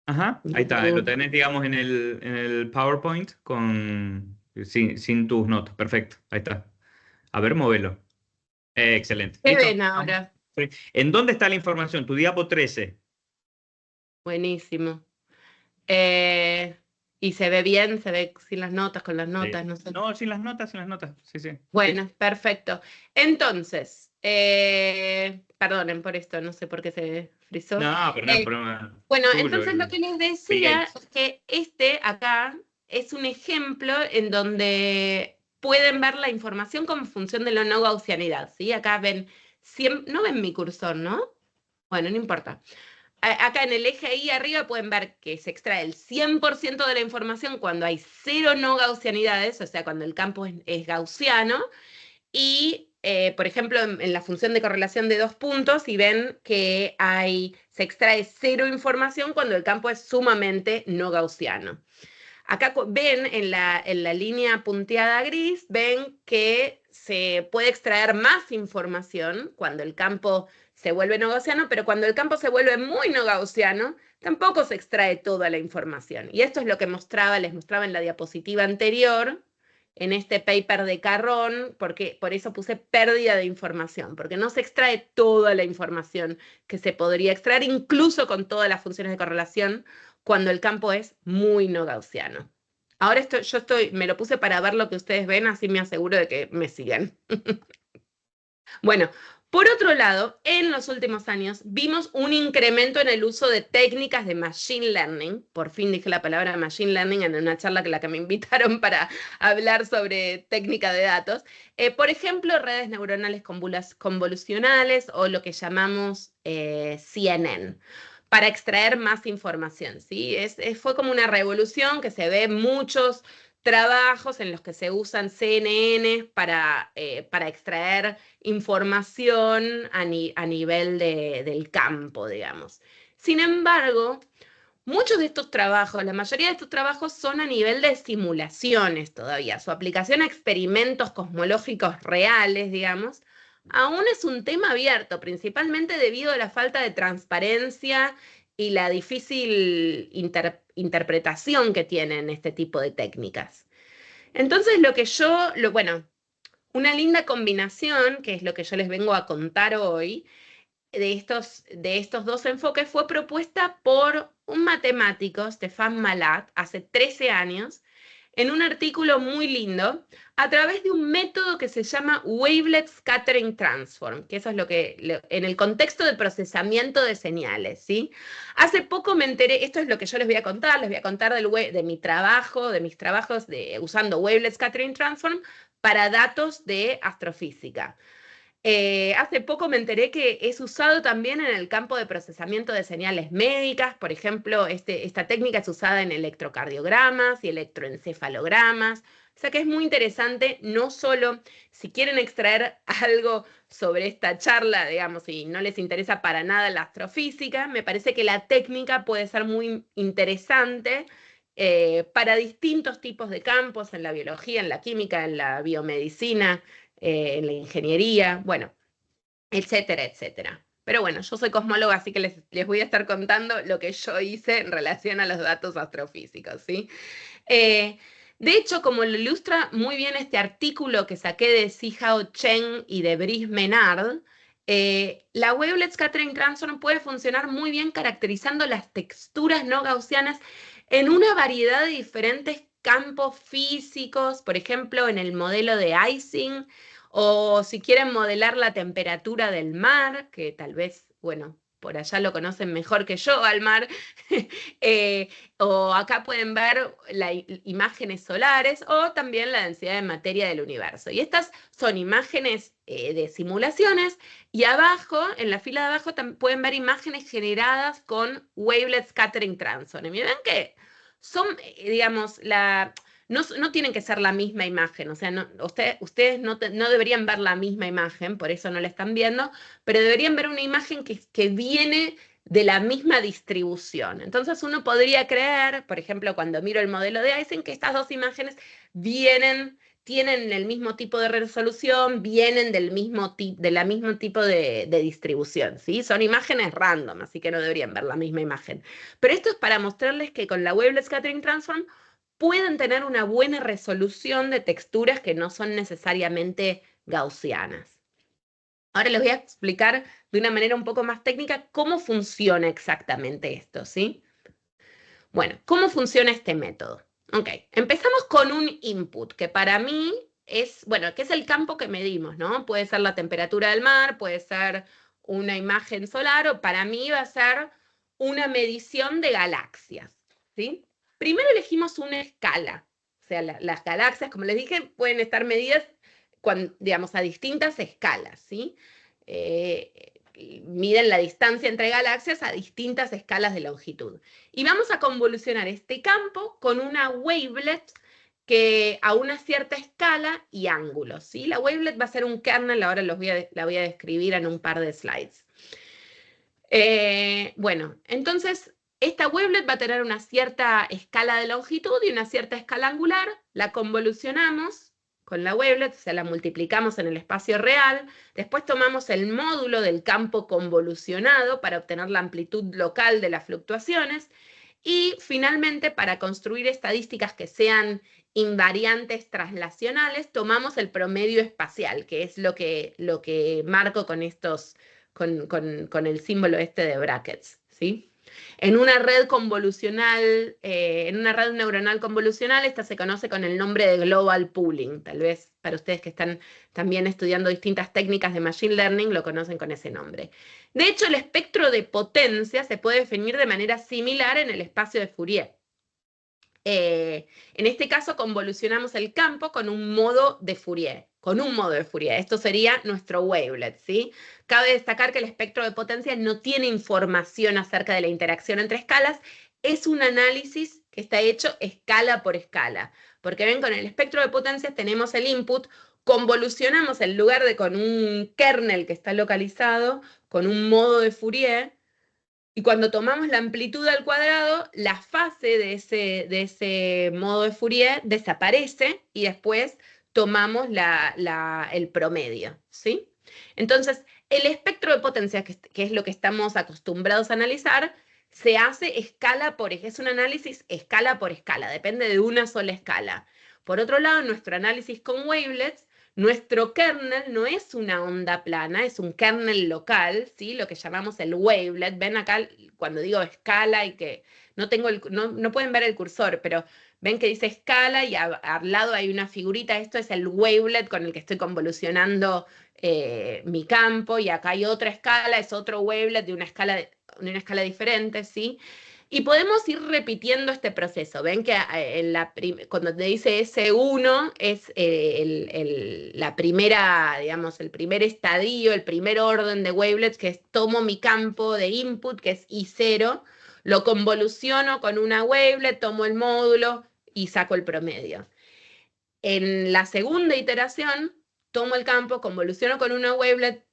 Ajá, ahí está. Lo tenés, digamos, en el PowerPoint sin tus notas. Perfecto, ahí está. A ver, móvelo. Excelente. ¿Qué ¿Listo? ven Vamos. ahora? Sí. ¿En dónde está la información? Tu diapo 13. Buenísimo. Eh, y se ve bien, se ve sin las notas, con las notas, no sé. No, sin las notas, sin las notas. Sí, sí. Bueno, perfecto. Entonces, perdonen por esto, no sé por qué se frizó. No, pero no es Eh, problema bueno, tuyo, entonces lo que les Bill decía Gates. es que este acá es un ejemplo en donde pueden ver la información como función de la no gaussianidad, ¿sí? Acá ven, no ven mi cursor, ¿no? Bueno, no importa. Acá en el eje ahí arriba pueden ver que se extrae el 100% de la información cuando hay cero no gaussianidades, o sea, cuando el campo es gaussiano, y, por ejemplo, en la función de correlación de 2 puntos, y ven que se extrae cero información cuando el campo es sumamente no gaussiano. Acá ven en la línea punteada gris, ven que se puede extraer más información cuando el campo se vuelve no gaussiano, pero cuando el campo se vuelve muy no gaussiano, tampoco se extrae toda la información. Y esto es lo que les mostraba en la diapositiva anterior, en este paper de Carrón, porque por eso puse pérdida de información, porque no se extrae toda la información que se podría extraer, incluso con todas las funciones de correlación, cuando el campo es muy no gaussiano. Ahora me lo puse para ver lo que ustedes ven, así me aseguro de que me siguen. Bueno, Por otro lado, en los últimos años vimos un incremento en el uso de técnicas de Machine Learning. Por fin dije la palabra Machine Learning en una charla que me invitaron para hablar sobre técnica de datos. Por ejemplo, redes neuronales convolucionales o lo que llamamos CNN, para extraer más información, ¿sí? Fue como una revolución que se ve en muchos trabajos en los que se usan CNN para extraer información a nivel del campo, digamos. Sin embargo, muchos de estos trabajos, la mayoría de estos trabajos son a nivel de simulaciones todavía. Su aplicación a experimentos cosmológicos reales, digamos, aún es un tema abierto, principalmente debido a la falta de transparencia y la difícil interpretación que tienen este tipo de técnicas. Entonces, bueno, una linda combinación, que es lo que yo les vengo a contar hoy, de estos dos enfoques fue propuesta por un matemático, Stefan Malat, hace 13 años, en un artículo muy lindo, a través de un método que se llama Wavelet Scattering Transform, que eso es en el contexto de procesamiento de señales, ¿sí? Hace poco me enteré, esto es lo que yo les voy a contar de mis trabajos usando Wavelet Scattering Transform para datos de astrofísica. Hace poco me enteré que es usado también en el campo de procesamiento de señales médicas. Por ejemplo, esta técnica es usada en electrocardiogramas y electroencefalogramas. O sea que es muy interesante, no solo si quieren extraer algo sobre esta charla, digamos, y no les interesa para nada la astrofísica, me parece que la técnica puede ser muy interesante para distintos tipos de campos, en la biología, en la química, en la biomedicina, en la ingeniería, bueno, etcétera, etcétera. Pero bueno, yo soy cosmóloga, así que les voy a estar contando lo que yo hice en relación a los datos astrofísicos, ¿sí? De hecho, como lo ilustra muy bien este artículo que saqué de Zihao Chen y de Brice Menard, la Wavelet Scattering Transform puede funcionar muy bien caracterizando las texturas no gaussianas en una variedad de diferentes campos físicos, por ejemplo, en el modelo de Ising, o si quieren modelar la temperatura del mar, que tal vez, bueno, por allá lo conocen mejor que yo al mar, o acá pueden ver imágenes solares o también la densidad de materia del universo. Y estas son imágenes de simulaciones, y abajo, en la fila de abajo, pueden ver imágenes generadas con Wavelet Scattering Transform. Y miren que son, digamos, no tienen que ser la misma imagen, o sea, ustedes no deberían ver la misma imagen, por eso no la están viendo, pero deberían ver una imagen que viene de la misma distribución. Entonces uno podría creer, por ejemplo, cuando miro el modelo de Ising, que estas dos imágenes tienen el mismo tipo de resolución, vienen del mismo tipo de distribución, ¿sí? Son imágenes random, así que no deberían ver la misma imagen. Pero esto es para mostrarles que con la Wavelet Scattering Transform pueden tener una buena resolución de texturas que no son necesariamente gaussianas. Ahora les voy a explicar de una manera un poco más técnica cómo funciona exactamente esto, ¿sí? Bueno, ¿cómo funciona este método? Ok, empezamos con un input, que para mí es, bueno, que es el campo que medimos, ¿no? Puede ser la temperatura del mar, puede ser una imagen solar, o para mí va a ser una medición de galaxias, ¿sí? Primero elegimos una escala, o sea, las galaxias, como les dije, pueden estar medidas, digamos, a distintas escalas, ¿sí? Miden la distancia entre galaxias a distintas escalas de longitud. Y vamos a convolucionar este campo con una wavelet que a una cierta escala y ángulos, ¿sí? La wavelet va a ser un kernel, ahora la voy a describir en un par de slides. Bueno, entonces esta wavelet va a tener una cierta escala de longitud y una cierta escala angular, la convolucionamos con la wavelet, o sea, la multiplicamos en el espacio real, después tomamos el módulo del campo convolucionado para obtener la amplitud local de las fluctuaciones, y finalmente, para construir estadísticas que sean invariantes traslacionales, tomamos el promedio espacial, que es lo que marco con el símbolo este de brackets, ¿sí? En una red convolucional, en una red neuronal convolucional, esta se conoce con el nombre de global pooling. Tal vez para ustedes que están también estudiando distintas técnicas de machine learning lo conocen con ese nombre. De hecho, el espectro de potencia se puede definir de manera similar en el espacio de Fourier. En este caso, convolucionamos el campo con un modo de Fourier. Esto sería nuestro wavelet, ¿sí? Cabe destacar que el espectro de potencia no tiene información acerca de la interacción entre escalas, es un análisis que está hecho escala por escala. Porque ven, con el espectro de potencias tenemos el input, convolucionamos en lugar de con un kernel que está localizado, con un modo de Fourier, y cuando tomamos la amplitud al cuadrado, la fase de ese modo de Fourier desaparece y después tomamos el promedio, ¿sí? Entonces, el espectro de potencia, que es lo que estamos acostumbrados a analizar, se hace escala es un análisis escala por escala, depende de una sola escala. Por otro lado, nuestro análisis con wavelets, nuestro kernel no es una onda plana, es un kernel local, ¿sí? Lo que llamamos el wavelet. Ven acá cuando digo escala y que no pueden ver el cursor, pero ven que dice escala y al lado hay una figurita. Esto es el wavelet con el que estoy convolucionando mi campo, y acá hay otra escala, es otro wavelet de una escala diferente, ¿sí? Y podemos ir repitiendo este proceso. Ven que cuando te dice S1 es la primera, digamos, el primer estadio, el primer orden de wavelets, que es tomo mi campo de input, que es I0, lo convoluciono con una wavelet, tomo el módulo y saco el promedio. En la segunda iteración, tomo el campo, convoluciono con una wavelet,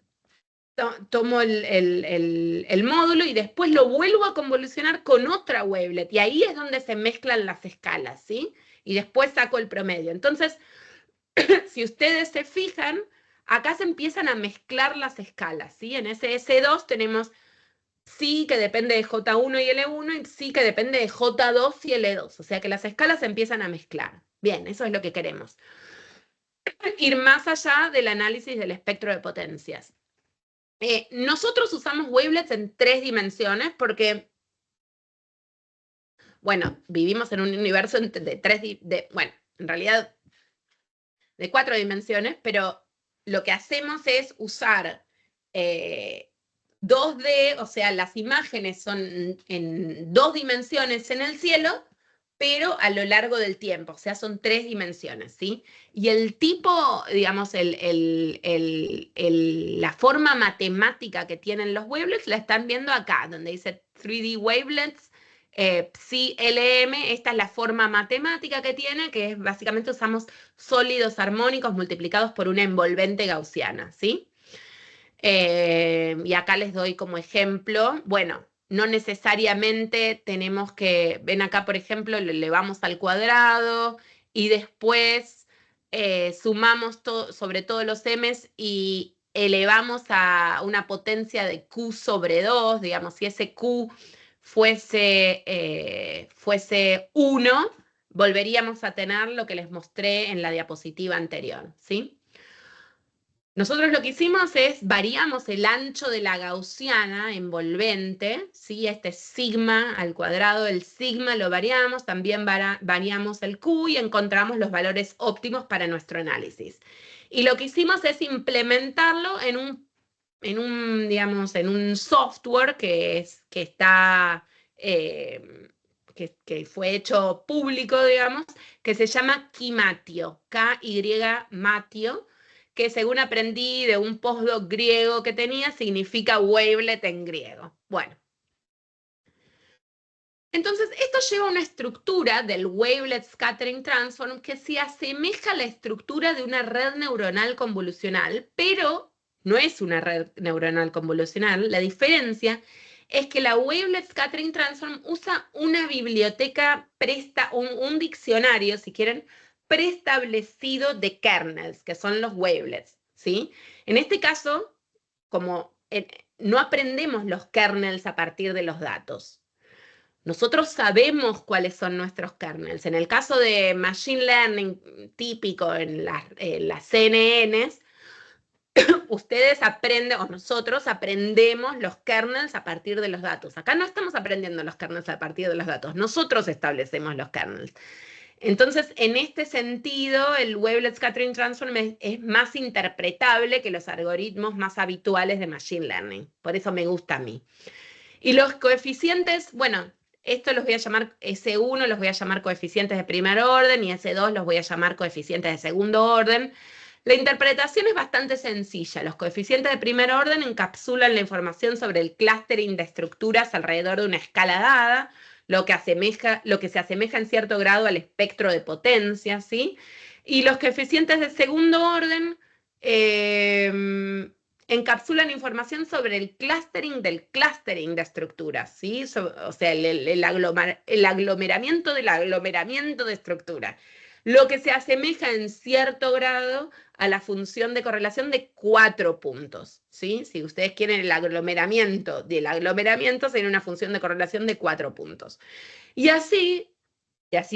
tomo el módulo y después lo vuelvo a convolucionar con otra wavelet, y ahí es donde se mezclan las escalas, ¿sí? Y después saco el promedio. Entonces, si ustedes se fijan, acá se empiezan a mezclar las escalas, ¿sí? En ese S2 tenemos sí que depende de J1 y L1, y sí que depende de J2 y L2, o sea que las escalas se empiezan a mezclar. Bien, eso es lo que queremos. Ir más allá del análisis del espectro de potencias. Nosotros usamos wavelets en 3 dimensiones porque, bueno, vivimos en un universo bueno, en realidad de 4 dimensiones, pero lo que hacemos es usar 2D, o sea, las imágenes son en 2 dimensiones en el cielo, pero a lo largo del tiempo, o sea, son 3 dimensiones, ¿sí? Y el tipo, digamos, la forma matemática que tienen los wavelets la están viendo acá, donde dice 3D wavelets, PSI-LM. Esta es la forma matemática que tiene, que es básicamente usamos sólidos armónicos multiplicados por una envolvente gaussiana, ¿sí? Y acá les doy como ejemplo, bueno, no necesariamente tenemos que, ven acá por ejemplo, lo elevamos al cuadrado y después sumamos sobre todos los m's y elevamos a una potencia de q sobre 2, digamos, si ese q fuese 1, volveríamos a tener lo que les mostré en la diapositiva anterior, ¿sí? Nosotros lo que hicimos es variamos el ancho de la gaussiana envolvente, ¿sí? Este sigma al cuadrado, el sigma lo variamos, también variamos el Q y encontramos los valores óptimos para nuestro análisis. Y lo que hicimos es implementarlo en un software que fue hecho público, digamos, que se llama Kimatio, K-Y-Matio, que según aprendí de un postdoc griego que tenía, significa wavelet en griego. Bueno. Entonces, esto lleva a una estructura del Wavelet Scattering Transform que se asemeja a la estructura de una red neuronal convolucional, pero no es una red neuronal convolucional. La diferencia es que la Wavelet Scattering Transform usa una biblioteca, un diccionario, si quieren, preestablecido de kernels, que son los wavelets, ¿sí? En este caso, como no aprendemos los kernels a partir de los datos. Nosotros sabemos cuáles son nuestros kernels. En el caso de Machine Learning típico en las CNNs, ustedes aprenden, o nosotros aprendemos los kernels a partir de los datos. Acá no estamos aprendiendo los kernels a partir de los datos, nosotros establecemos los kernels. Entonces, en este sentido, el Wavelet Scattering Transform es más interpretable que los algoritmos más habituales de Machine Learning. Por eso me gusta a mí. Y los coeficientes, bueno, esto los voy a llamar S1, los voy a llamar coeficientes de primer orden, y S2 los voy a llamar coeficientes de segundo orden. La interpretación es bastante sencilla. Los coeficientes de primer orden encapsulan la información sobre el clustering de estructuras alrededor de una escala dada, lo que se asemeja en cierto grado al espectro de potencia, ¿sí? Y los coeficientes de segundo orden encapsulan información sobre el clustering del clustering de estructuras, ¿sí? O sea, el aglomeramiento del aglomeramiento de estructuras. Lo que se asemeja en cierto grado a la función de correlación de 4 puntos, ¿sí? Si ustedes quieren el aglomeramiento del aglomeramiento, sería una función de correlación de 4 puntos. Y así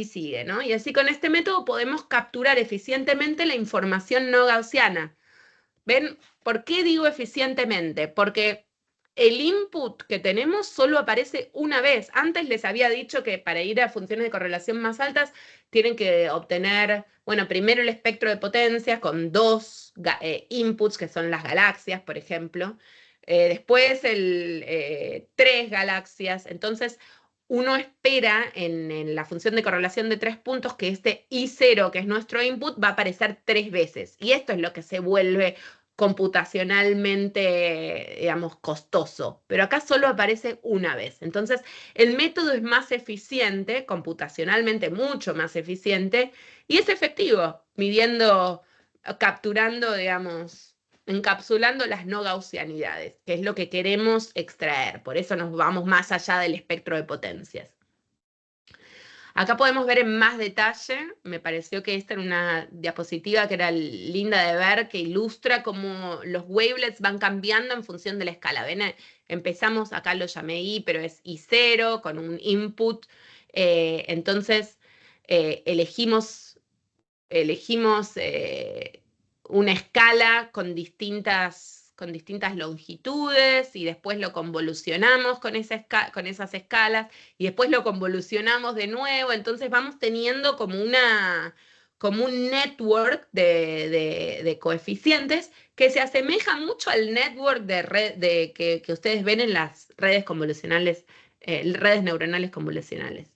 sigue, ¿no? Y así con este método podemos capturar eficientemente la información no gaussiana. ¿Ven? ¿Por qué digo eficientemente? Porque el input que tenemos solo aparece una vez. Antes les había dicho que para ir a funciones de correlación más altas tienen que obtener, bueno, primero el espectro de potencias con 2 inputs, que son las galaxias, por ejemplo. Después 3 galaxias. Entonces, uno espera en la función de correlación de 3 puntos que este I0, que es nuestro input, va a aparecer 3 veces. Y esto es lo que se vuelve computacionalmente, digamos, costoso, pero acá solo aparece una vez. Entonces, el método es más eficiente, computacionalmente mucho más eficiente, y es efectivo, midiendo, capturando, digamos, encapsulando las no gaussianidades, que es lo que queremos extraer. Por eso nos vamos más allá del espectro de potencias. Acá podemos ver en más detalle, me pareció que esta era una diapositiva que era linda de ver, que ilustra cómo los wavelets van cambiando en función de la escala. ¿Ven? Empezamos, acá lo llamé I, pero es I0 con un input. Entonces, elegimos una escala con distintas longitudes, y después lo convolucionamos con esas escalas, y después lo convolucionamos de nuevo. Entonces vamos teniendo como un network de coeficientes que se asemeja mucho al network que ustedes ven en las redes convolucionales, redes neuronales convolucionales.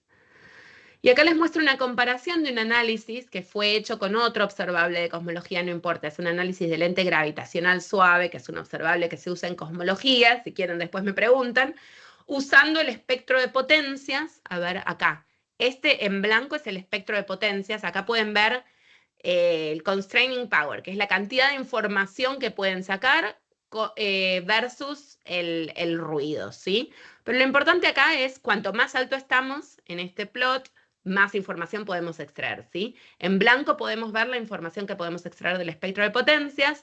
Y acá les muestro una comparación de un análisis que fue hecho con otro observable de cosmología, no importa, es un análisis de lente gravitacional suave, que es un observable que se usa en cosmología, si quieren después me preguntan, usando el espectro de potencias. A ver, acá, este en blanco es el espectro de potencias. Acá pueden ver el constraining power, que es la cantidad de información que pueden sacar versus el ruido, ¿sí? Pero lo importante acá es cuanto más alto estamos en este plot, más información podemos extraer, ¿sí? En blanco podemos ver la información que podemos extraer del espectro de potencias.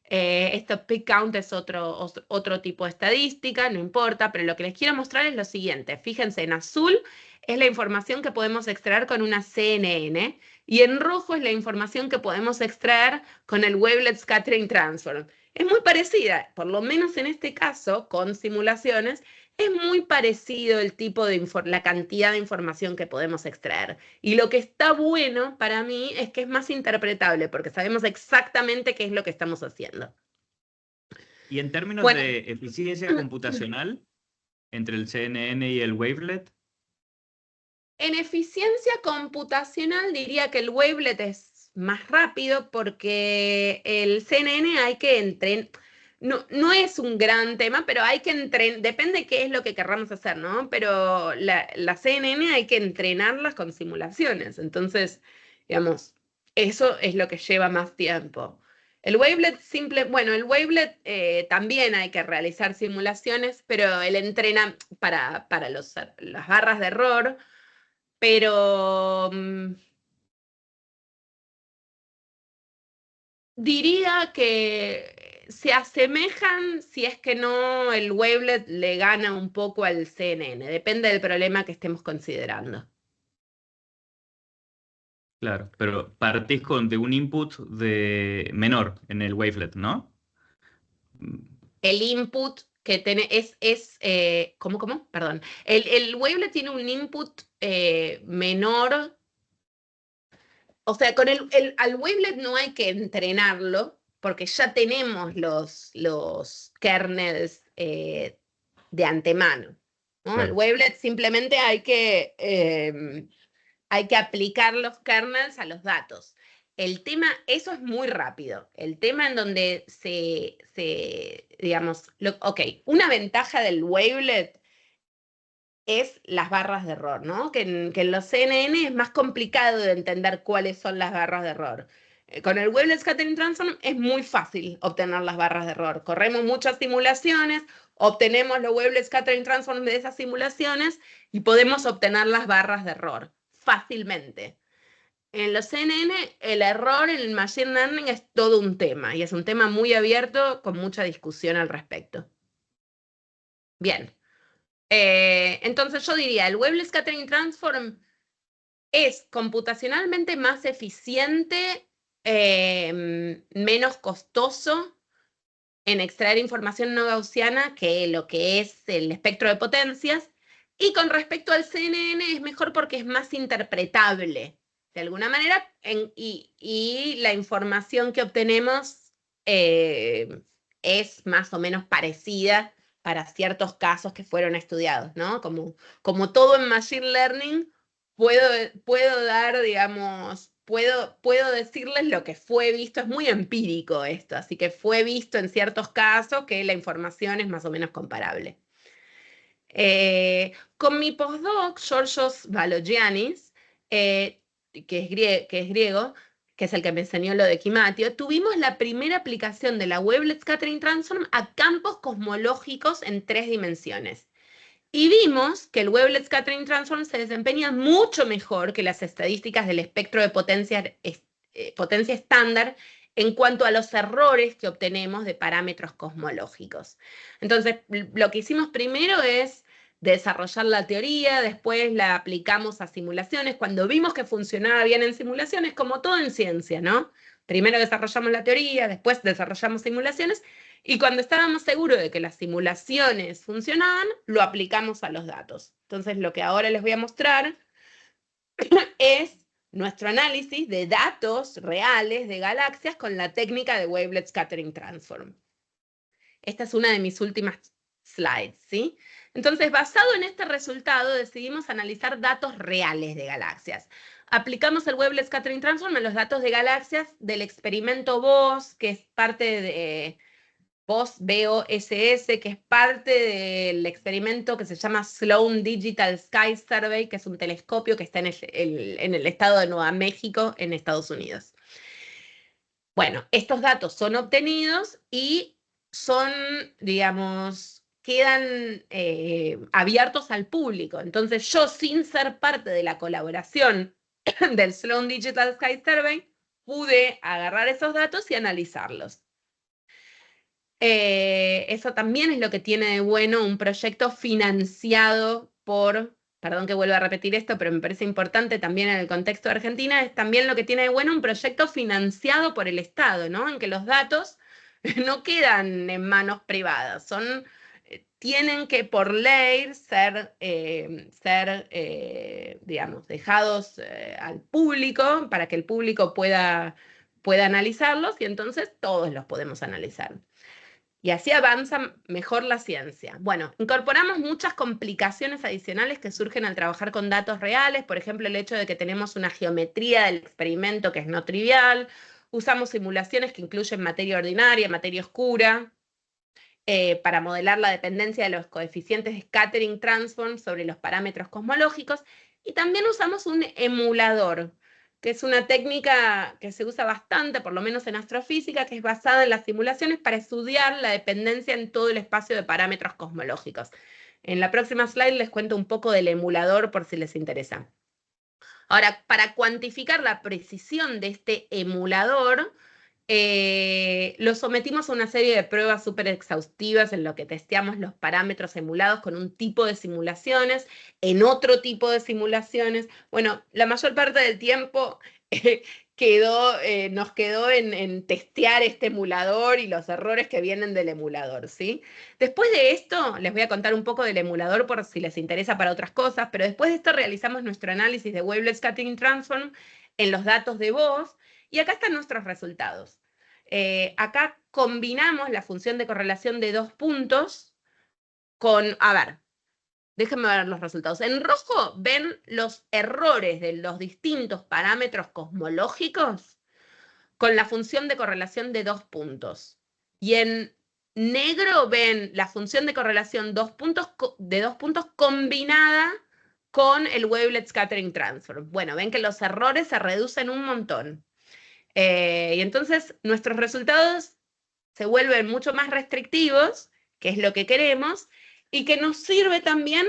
Esto peak count es otro tipo de estadística, no importa, pero lo que les quiero mostrar es lo siguiente. Fíjense, en azul es la información que podemos extraer con una CNN, y en rojo es la información que podemos extraer con el Wavelet Scattering Transform. Es muy parecida, por lo menos en este caso, con simulaciones, es muy parecido el tipo de la cantidad de información que podemos extraer. Y lo que está bueno para mí es que es más interpretable, porque sabemos exactamente qué es lo que estamos haciendo. Y en términos Bueno, de eficiencia computacional entre el CNN y el wavelet. en eficiencia computacional diría que el wavelet es más rápido, porque el CNN hay que entrenar. No es un gran tema, pero hay que entrenar, depende qué es lo que querramos hacer, ¿no? Pero la CNN hay que entrenarlas con simulaciones. Entonces, digamos, eso es lo que lleva más tiempo. El wavelet bueno, el wavelet también hay que realizar simulaciones, pero él entrena para las barras de error, pero diría que se asemejan, si es que no el wavelet le gana un poco al CNN, depende del problema que estemos considerando. Claro, pero partís de un input menor en el wavelet, ¿no? El input que tiene ¿cómo? Perdón. El wavelet tiene un input menor. O sea, al wavelet no hay que entrenarlo, porque ya tenemos los kernels de antemano, ¿no? El Claro. wavelet simplemente hay que aplicar los kernels a los datos. El tema, eso es muy rápido. El tema en donde digamos, ok, una ventaja del wavelet es las barras de error, ¿no? Que en los CNN es más complicado de entender cuáles son las barras de error. Con el Wavelet Scattering Transform es muy fácil obtener las barras de error. Corremos muchas simulaciones, obtenemos los Wavelet Scattering Transform de esas simulaciones y podemos obtener las barras de error fácilmente. En los CNN, el error en el Machine Learning es todo un tema, y es un tema muy abierto con mucha discusión al respecto. Bien. Entonces yo diría, el Wavelet Scattering Transform es computacionalmente más eficiente, menos costoso en extraer información no gaussiana que lo que es el espectro de potencias, y con respecto al CNN es mejor porque es más interpretable, de alguna manera, y la información que obtenemos es más o menos parecida para ciertos casos que fueron estudiados, ¿no? Como todo en Machine Learning, puedo dar, digamos, puedo decirles lo que fue visto, es muy empírico esto, así que fue visto en ciertos casos que la información es más o menos comparable. Con mi postdoc, Georgios Valogiannis, que es griego, que es el que me enseñó lo de quimatio, tuvimos la primera aplicación de la Wavelet Scattering Transform a campos cosmológicos en 3 dimensiones. Y vimos que el Wavelet Scattering Transform se desempeña mucho mejor que las estadísticas del espectro de potencia estándar en cuanto a los errores que obtenemos de parámetros cosmológicos. Entonces, lo que hicimos primero es desarrollar la teoría, después la aplicamos a simulaciones. Cuando vimos que funcionaba bien en simulaciones, como todo en ciencia, ¿no? Primero desarrollamos la teoría, después desarrollamos simulaciones, y cuando estábamos seguros de que las simulaciones funcionaban, lo aplicamos a los datos. Entonces, lo que ahora les voy a mostrar es nuestro análisis de datos reales de galaxias con la técnica de Wavelet Scattering Transform. Esta es una de mis últimas slides, ¿sí? Entonces, basado en este resultado, decidimos analizar datos reales de galaxias. Aplicamos el Wavelet Scattering Transform a los datos de galaxias del experimento BOSS, que es parte de BOSS, que es parte del experimento que se llama Sloan Digital Sky Survey, que es un telescopio que está en el estado de Nueva México, en Estados Unidos. Bueno, estos datos son obtenidos y son, digamos, quedan abiertos al público. Entonces yo, sin ser parte de la colaboración del Sloan Digital Sky Survey, pude agarrar esos datos y analizarlos. Eso también es lo que tiene de bueno un proyecto financiado por, perdón que vuelva a repetir esto, pero me parece importante también en el contexto de Argentina, es también lo que tiene de bueno un proyecto financiado por el Estado, ¿no? En que los datos no quedan en manos privadas, tienen que por ley ser digamos, dejados al público para que el público pueda analizarlos, y entonces todos los podemos analizar. Y así avanza mejor la ciencia. Bueno, incorporamos muchas complicaciones adicionales que surgen al trabajar con datos reales, por ejemplo, el hecho de que tenemos una geometría del experimento que es no trivial, usamos simulaciones que incluyen materia ordinaria, materia oscura, para modelar la dependencia de los coeficientes de scattering transform sobre los parámetros cosmológicos, y también usamos un emulador, que es una técnica que se usa bastante, por lo menos en astrofísica, que es basada en las simulaciones para estudiar la dependencia en todo el espacio de parámetros cosmológicos. En la próxima slide les cuento un poco del emulador por si les interesa. Ahora, para cuantificar la precisión de este emulador, lo sometimos a una serie de pruebas súper exhaustivas en lo que testeamos los parámetros emulados con un tipo de simulaciones, en otro tipo de simulaciones. Bueno, la mayor parte del tiempo nos quedó en testear este emulador y los errores que vienen del emulador, ¿sí? Después de esto, les voy a contar un poco del emulador por si les interesa para otras cosas, pero después de esto realizamos nuestro análisis de Wavelet Scattering Transform en los datos de voz, y acá están nuestros resultados. Acá combinamos la función de correlación de 2 puntos con, a ver, déjenme ver los resultados. En rojo ven los errores de los distintos parámetros cosmológicos con la función de correlación de 2 puntos. Y en negro ven la función de correlación de 2 puntos combinada con el Wavelet Scattering Transform. Bueno, ven que los errores se reducen un montón. Y entonces nuestros resultados se vuelven mucho más restrictivos, que es lo que queremos, y que nos sirve también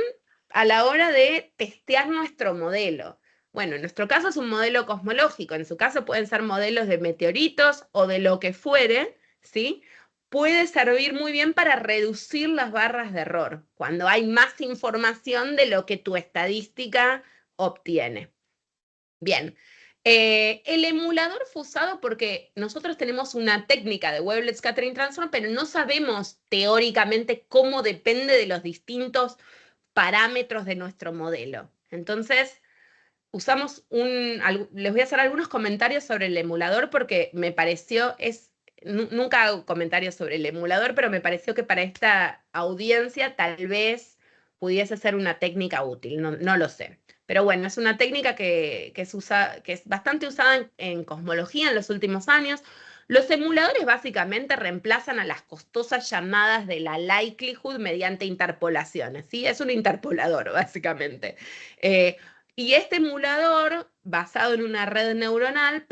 a la hora de testear nuestro modelo. Bueno, en nuestro caso es un modelo cosmológico, en su caso pueden ser modelos de meteoritos o de lo que fuere, ¿sí? Puede servir muy bien para reducir las barras de error, cuando hay más información de lo que tu estadística obtiene. Bien, el emulador fue usado porque nosotros tenemos una técnica de Wavelet Scattering Transform, pero no sabemos teóricamente cómo depende de los distintos parámetros de nuestro modelo. Entonces, les voy a hacer algunos comentarios sobre el emulador porque me pareció, nunca hago comentarios sobre el emulador, pero me pareció que para esta audiencia tal vez pudiese ser una técnica útil, no lo sé. Pero bueno, es una técnica que es bastante usada en cosmología en los últimos años. Los emuladores básicamente reemplazan a las costosas llamadas de la likelihood mediante interpolaciones, ¿sí? Es un interpolador, básicamente. Y este emulador, basado en una red neuronal,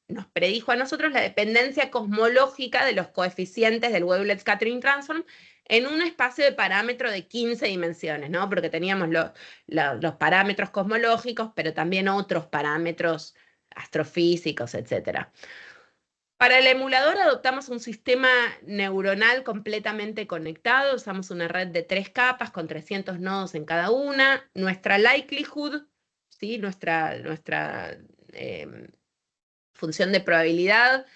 nos predijo a nosotros la dependencia cosmológica de los coeficientes del Wavelet Scattering Transform en un espacio de parámetro de 15 dimensiones, ¿no? Porque teníamos los parámetros cosmológicos, pero también otros parámetros astrofísicos, etc. Para el emulador adoptamos un sistema neuronal completamente conectado, usamos una red de 3 capas con 300 nodos en cada una. Nuestra likelihood, ¿sí? nuestra función de probabilidad,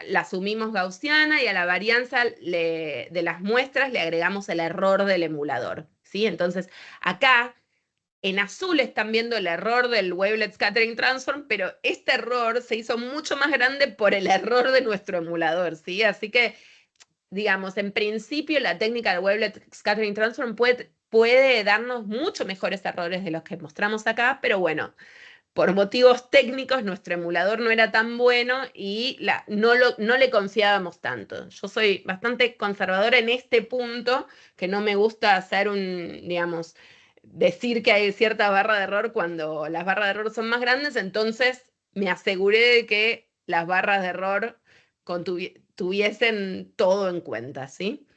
la asumimos gaussiana y a la varianza de las muestras le agregamos el error del emulador, ¿sí? Entonces, acá en azul están viendo el error del Wavelet Scattering Transform, pero este error se hizo mucho más grande por el error de nuestro emulador, ¿sí? Así que, digamos, en principio la técnica del Wavelet Scattering Transform puede darnos mucho mejores errores de los que mostramos acá, pero bueno, por motivos técnicos nuestro emulador no era tan bueno y no le confiábamos tanto. Yo soy bastante conservadora en este punto, que no me gusta hacer digamos, decir que hay cierta barra de error cuando las barras de error son más grandes, entonces me aseguré de que las barras de error tuviesen todo en cuenta, ¿sí?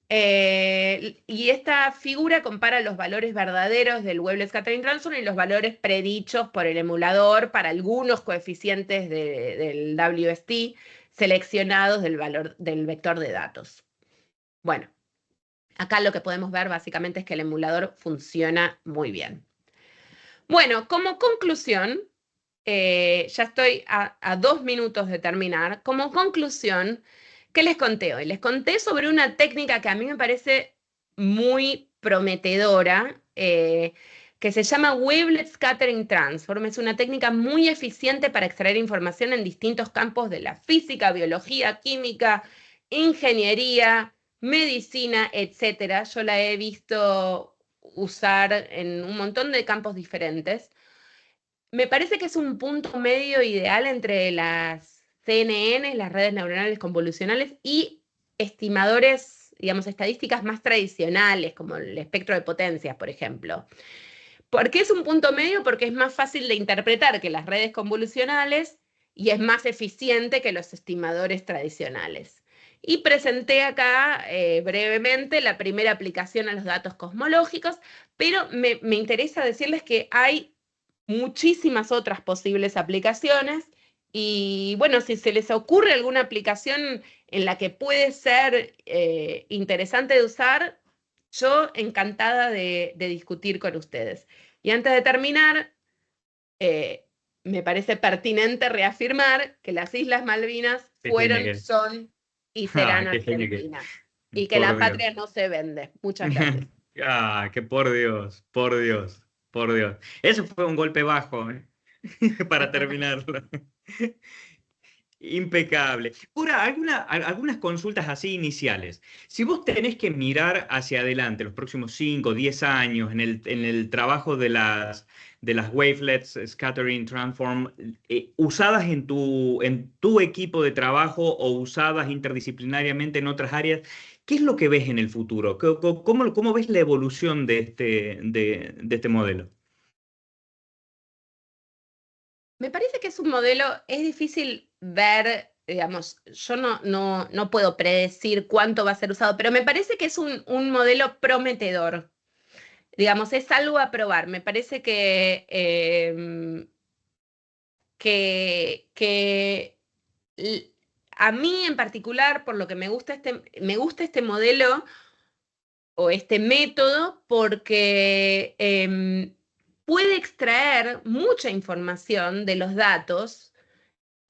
Y esta figura compara los valores verdaderos del Wavelet Scattering Transform y los valores predichos por el emulador para algunos coeficientes del WST seleccionados del vector de datos. Bueno, acá lo que podemos ver básicamente es que el emulador funciona muy bien. Bueno, como conclusión, ya estoy a 2 minutos de terminar. Como conclusión, ¿qué les conté hoy? Les conté sobre una técnica que a mí me parece muy prometedora, que se llama Wavelet Scattering Transform. Es una técnica muy eficiente para extraer información en distintos campos de la física, biología, química, ingeniería, medicina, etc. Yo la he visto usar en un montón de campos diferentes. Me parece que es un punto medio ideal entre las CNN, las redes neuronales convolucionales, y estimadores, digamos, estadísticas más tradicionales, como el espectro de potencias, por ejemplo. ¿Por qué es un punto medio? Porque es más fácil de interpretar que las redes convolucionales y es más eficiente que los estimadores tradicionales. Y presenté acá brevemente la primera aplicación a los datos cosmológicos, pero me interesa decirles que hay muchísimas otras posibles aplicaciones y bueno, si se les ocurre alguna aplicación en la que puede ser interesante de usar, yo encantada de discutir con ustedes. Y antes de terminar, me parece pertinente reafirmar que las Islas Malvinas Qué genia fueron, que... son y serán Ah, qué genia que... Argentina. Y que la Por Dios. patria no se vende. Muchas gracias. Ah, que por Dios, por Dios, por Dios. Eso fue un golpe bajo, ¿eh? Para terminarlo. Impecable. Ahora, algunas consultas así iniciales. Si vos tenés que mirar hacia adelante los próximos 5 o 10 años en el trabajo de las wavelets, scattering, transform, usadas en tu equipo de trabajo o usadas interdisciplinariamente en otras áreas, ¿qué es lo que ves en el futuro? ¿Cómo ves la evolución de este modelo? Me parece que es un modelo, es difícil ver, digamos, yo no puedo predecir cuánto va a ser usado, pero me parece que es un modelo prometedor. Digamos, es algo a probar. Me parece que a mí en particular, por lo que me gusta este modelo o este método, porque puede extraer mucha información de los datos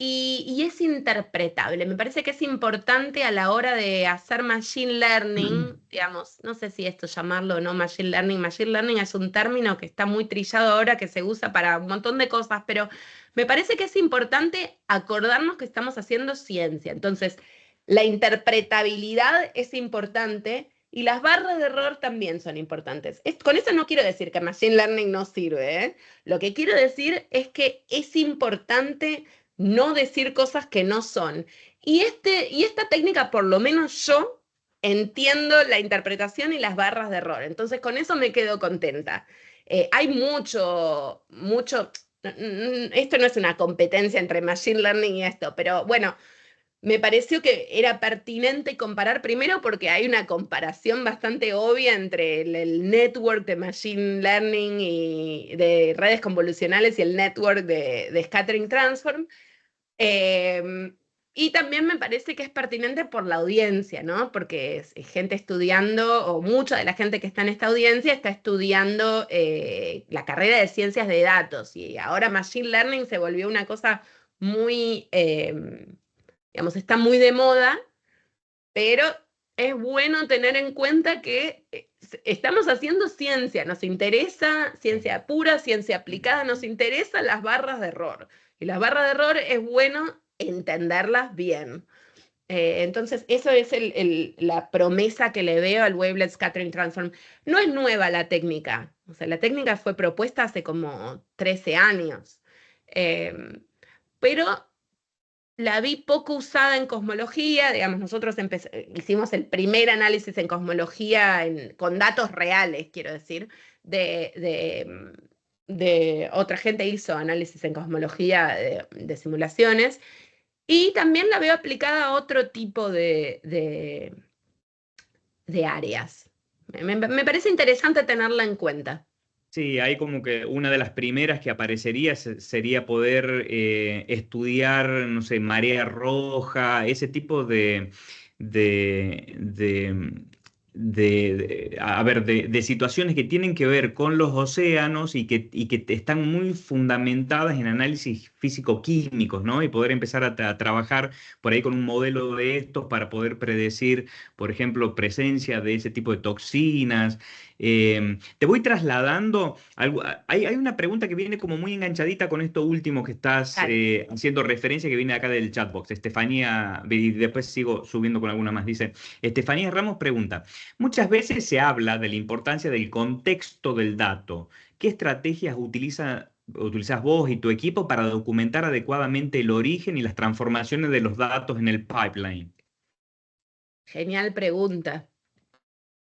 y es interpretable. Me parece que es importante a la hora de hacer machine learning, digamos, no sé si esto llamarlo o no machine learning. Machine learning es un término que está muy trillado ahora, que se usa para un montón de cosas, pero me parece que es importante acordarnos que estamos haciendo ciencia. Entonces, la interpretabilidad es importante. Y las barras de error también son importantes. Con eso no quiero decir que Machine Learning no sirve, ¿eh? Lo que quiero decir es que es importante no decir cosas que no son. Y esta técnica, por lo menos yo, entiendo la interpretación y las barras de error. Entonces, con eso me quedo contenta. Hay esto no es una competencia entre Machine Learning y esto, pero bueno, me pareció que era pertinente comparar primero porque hay una comparación bastante obvia entre el network de Machine Learning y de redes convolucionales y el network de Scattering Transform. Eh, y también me parece que es pertinente por la audiencia, ¿no? Porque es gente estudiando, o mucha de la gente que está en esta audiencia está estudiando la carrera de ciencias de datos. Y ahora Machine Learning se volvió una cosa muy, digamos, está muy de moda, pero es bueno tener en cuenta que estamos haciendo ciencia, nos interesa ciencia pura, ciencia aplicada, nos interesan las barras de error. Y las barras de error es bueno entenderlas bien. Entonces, eso es la promesa que le veo al Wavelet Scattering Transform. No es nueva la técnica, o sea, la técnica fue propuesta hace como 13 años, eh, pero la vi poco usada en cosmología. Digamos, nosotros hicimos el primer análisis en cosmología con datos reales, quiero decir, de otra gente hizo análisis en cosmología de simulaciones, y también la veo aplicada a otro tipo de áreas. Me parece interesante tenerla en cuenta. Sí, hay como que una de las primeras que aparecería sería poder estudiar, no sé, marea roja, ese tipo de, de, a ver, de situaciones que tienen que ver con los océanos y que están muy fundamentadas en análisis físico-químicos, ¿no? Y poder empezar a trabajar por ahí con un modelo de estos para poder predecir, por ejemplo, presencia de ese tipo de toxinas. Te voy trasladando, hay una pregunta que viene como muy enganchadita con esto último que estás Dale. haciendo referencia, que viene acá del chatbox. Estefanía, y después sigo subiendo con alguna más. Dice, Estefanía Ramos pregunta, muchas veces se habla de la importancia del contexto del dato. ¿Qué estrategias utilizas vos y tu equipo para documentar adecuadamente el origen y las transformaciones de los datos en el pipeline? Genial pregunta.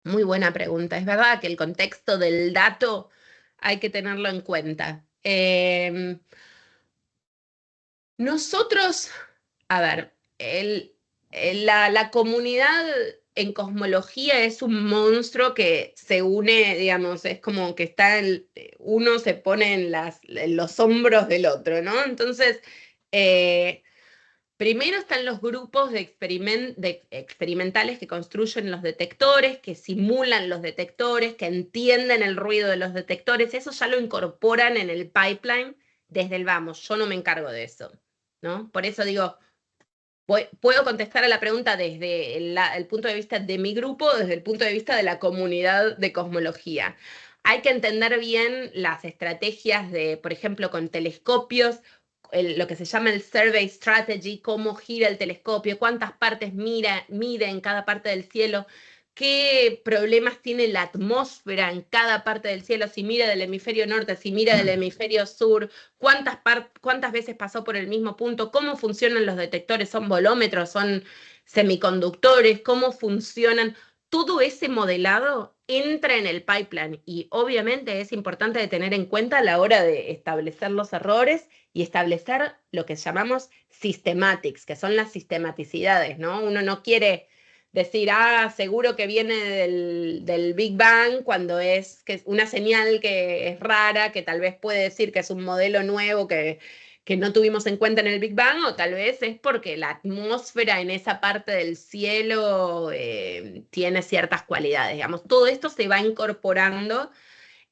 Muy buena pregunta. Es verdad que el contexto del dato hay que tenerlo en cuenta. Nosotros, a ver, la comunidad en cosmología es un monstruo que se une, digamos, es como que uno se pone en los hombros del otro, ¿no? Entonces, eh, primero están los grupos de experimentales que construyen los detectores, que simulan los detectores, que entienden el ruido de los detectores. Eso ya lo incorporan en el pipeline desde el vamos, yo no me encargo de eso, ¿no? Por eso digo, puedo contestar a la pregunta desde el punto de vista de mi grupo, desde el punto de vista de la comunidad de cosmología. Hay que entender bien las estrategias de, por ejemplo, con telescopios, lo que se llama el survey strategy, cómo gira el telescopio, cuántas partes mide en cada parte del cielo, qué problemas tiene la atmósfera en cada parte del cielo, si mira del hemisferio norte, si mira del hemisferio sur, cuántas veces pasó por el mismo punto, cómo funcionan los detectores, son volómetros, son semiconductores, cómo funcionan. Todo ese modelado entra en el pipeline y obviamente es importante tener en cuenta a la hora de establecer los errores y establecer lo que llamamos systematics, que son las sistematicidades, ¿no? Uno no quiere decir, seguro que viene del Big Bang, cuando que es una señal que es rara, que tal vez puede decir que es un modelo nuevo que no tuvimos en cuenta en el Big Bang, o tal vez es porque la atmósfera en esa parte del cielo tiene ciertas cualidades. Digamos, todo esto se va incorporando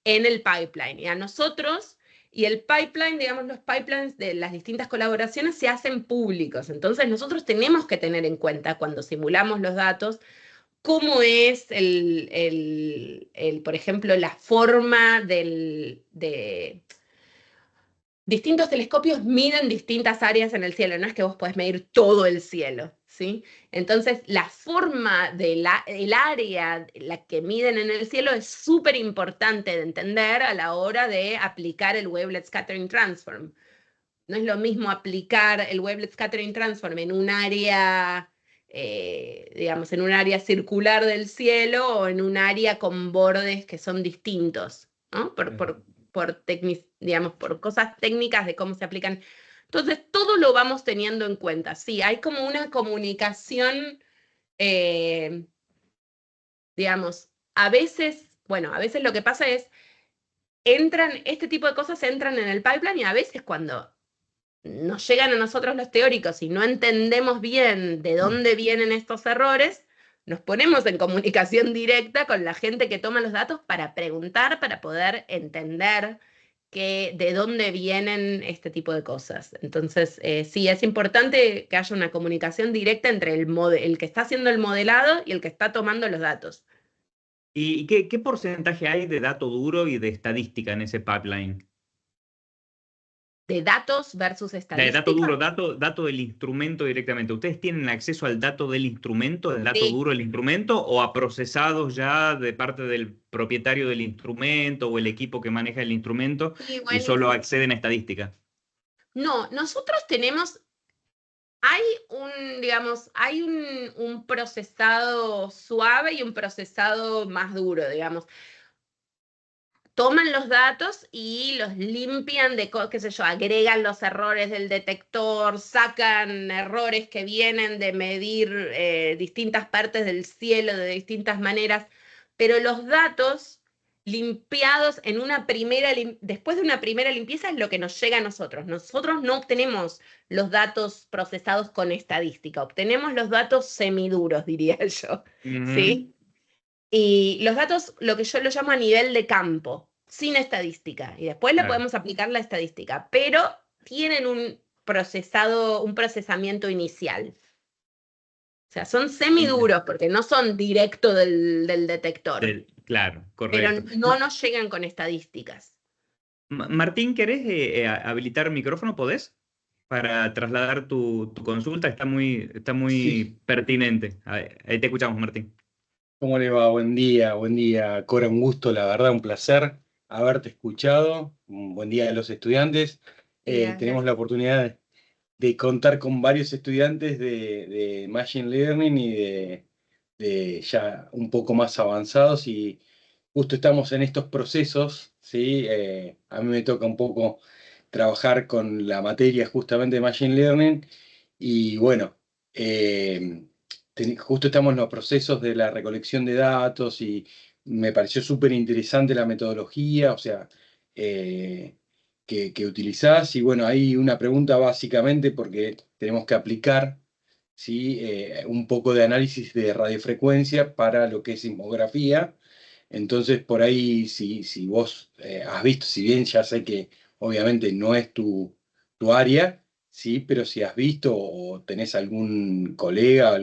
en el pipeline. Y a nosotros, y el pipeline, digamos, los pipelines de las distintas colaboraciones se hacen públicos. Entonces nosotros tenemos que tener en cuenta cuando simulamos los datos cómo es por ejemplo, la forma de distintos telescopios miden distintas áreas en el cielo, no es que vos podés medir todo el cielo, ¿sí? Entonces, la forma del área, la que miden en el cielo, es súper importante de entender a la hora de aplicar el Wavelet Scattering Transform. No es lo mismo aplicar el Wavelet Scattering Transform en un área, digamos, en un área circular del cielo o en un área con bordes que son distintos, ¿no? Digamos, por cosas técnicas de cómo se aplican. Entonces, todo lo vamos teniendo en cuenta. Sí, hay como una comunicación, digamos, a veces lo que pasa es, este tipo de cosas entran en el pipeline y a veces cuando nos llegan a nosotros los teóricos y no entendemos bien de dónde vienen estos errores, nos ponemos en comunicación directa con la gente que toma los datos para preguntar, para poder entender de dónde vienen este tipo de cosas. Entonces, sí, es importante que haya una comunicación directa entre el que está haciendo el modelado y el que está tomando los datos. ¿Y qué porcentaje hay de dato duro y de estadística en ese pipeline? De datos versus De dato estadística. duro, dato del instrumento directamente. ¿Ustedes tienen acceso al dato del instrumento, el dato Sí. duro del instrumento, o a procesados ya de parte del propietario del instrumento o el equipo que maneja el instrumento Sí, y solo buenísimo. acceden a estadística? No, nosotros tenemos, hay un procesado suave y un procesado más duro, digamos. Toman los datos y los limpian qué sé yo, agregan los errores del detector, sacan errores que vienen de medir distintas partes del cielo de distintas maneras, pero los datos limpiados después de una primera limpieza es lo que nos llega a nosotros. Nosotros no obtenemos los datos procesados con estadística, obtenemos los datos semiduros, diría yo, Ujú. ¿sí? Y los datos, lo que yo lo llamo a nivel de campo, sin estadística. Y después le Claro. podemos aplicar la estadística, pero tienen un procesamiento inicial. O sea, son Bien. semiduros porque no son directo del detector, Claro, pero correcto. no nos llegan con estadísticas. Martín, ¿querés habilitar micrófono? ¿Podés? Para trasladar tu consulta. Está Sí, muy pertinente. Ahí te escuchamos, Martín. ¿cómo le va? Buen día, Cora, un gusto, la verdad, un placer haberte escuchado. Un buen día a los estudiantes. Tenemos la oportunidad de contar con varios estudiantes de Machine Learning y de ya un poco más avanzados y justo estamos en estos procesos, ¿sí? A mí me toca un poco trabajar con la materia justamente de Machine Learning y bueno, justo estamos en los procesos de la recolección de datos y me pareció súper interesante la metodología, o sea, que utilizás. Y bueno, hay una pregunta básicamente porque tenemos que aplicar, ¿sí? Un poco de análisis de radiofrecuencia para lo que es sismografía. Entonces, por ahí, si vos has visto, si bien ya sé que obviamente no es tu área, ¿sí? Pero si has visto o tenés algún colega,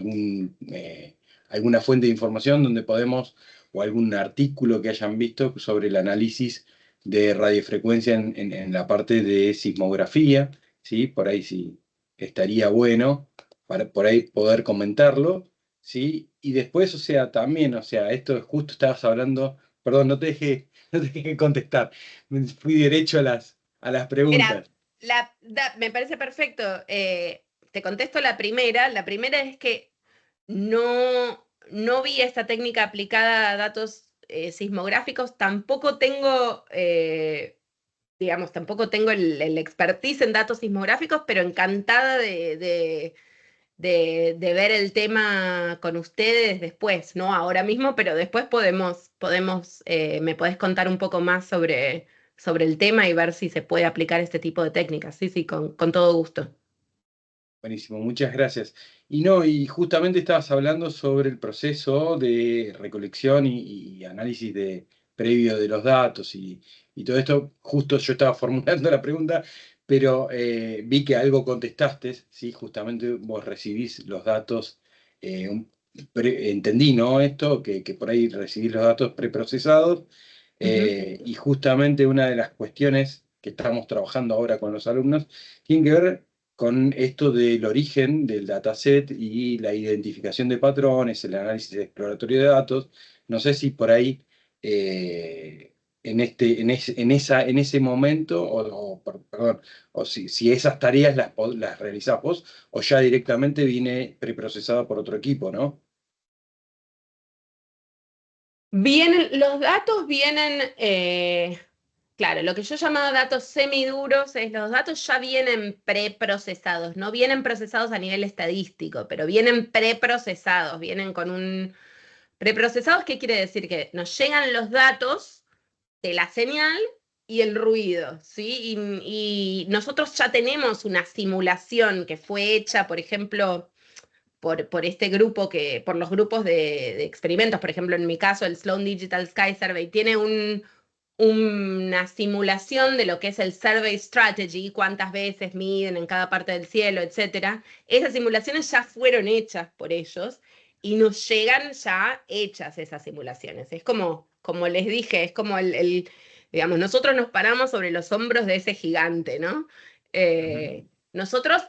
alguna fuente de información donde podemos, o algún artículo que hayan visto sobre el análisis de radiofrecuencia en la parte de sismografía, ¿sí? Por ahí sí estaría bueno para por ahí poder comentarlo, ¿sí? Y después, o sea, también, o sea, esto justo estabas hablando, perdón, no te dejé contestar, me fui derecho a las Mira, preguntas. me parece perfecto. Te contesto la primera. La primera es que no vi esta técnica aplicada a datos sismográficos. Tampoco tengo, digamos, tampoco tengo el expertise en datos sismográficos, pero encantada de ver el tema con ustedes después, no ahora mismo, pero después me podés contar un poco más sobre el tema y ver si se puede aplicar este tipo de técnicas. Sí, sí, con todo gusto. Buenísimo, muchas gracias. Y no, y justamente estabas hablando sobre el proceso de recolección y análisis previo de los datos y todo esto. Justo yo estaba formulando la pregunta, pero vi que algo contestaste, ¿sí? Justamente vos recibís los datos, entendí, ¿no? Esto, que por ahí recibís los datos preprocesados, Ujú. y justamente una de las cuestiones que estamos trabajando ahora con los alumnos tiene que ver con esto del origen del dataset y la identificación de patrones, el análisis exploratorio de datos. No sé si por ahí, en ese momento, perdón, o si esas tareas las realizás vos, o ya directamente viene preprocesada por otro equipo, ¿no? Los datos vienen, claro, lo que yo llamaba datos semiduros es los datos ya vienen preprocesados, no vienen procesados a nivel estadístico, pero vienen preprocesados, vienen con un... Preprocesados, ¿qué quiere decir? Que nos llegan los datos de la señal y el ruido, ¿sí? Y nosotros ya tenemos una simulación que fue hecha, por ejemplo, por este grupo por los grupos de experimentos, por ejemplo, en mi caso, el Sloan Digital Sky Survey tiene una simulación de lo que es el Survey Strategy, cuántas veces miden en cada parte del cielo, etcétera. Esas simulaciones ya fueron hechas por ellos y nos llegan ya hechas esas simulaciones. Es como les dije, es como digamos, nosotros nos paramos sobre los hombros de ese gigante, ¿no? Ujú. Nosotros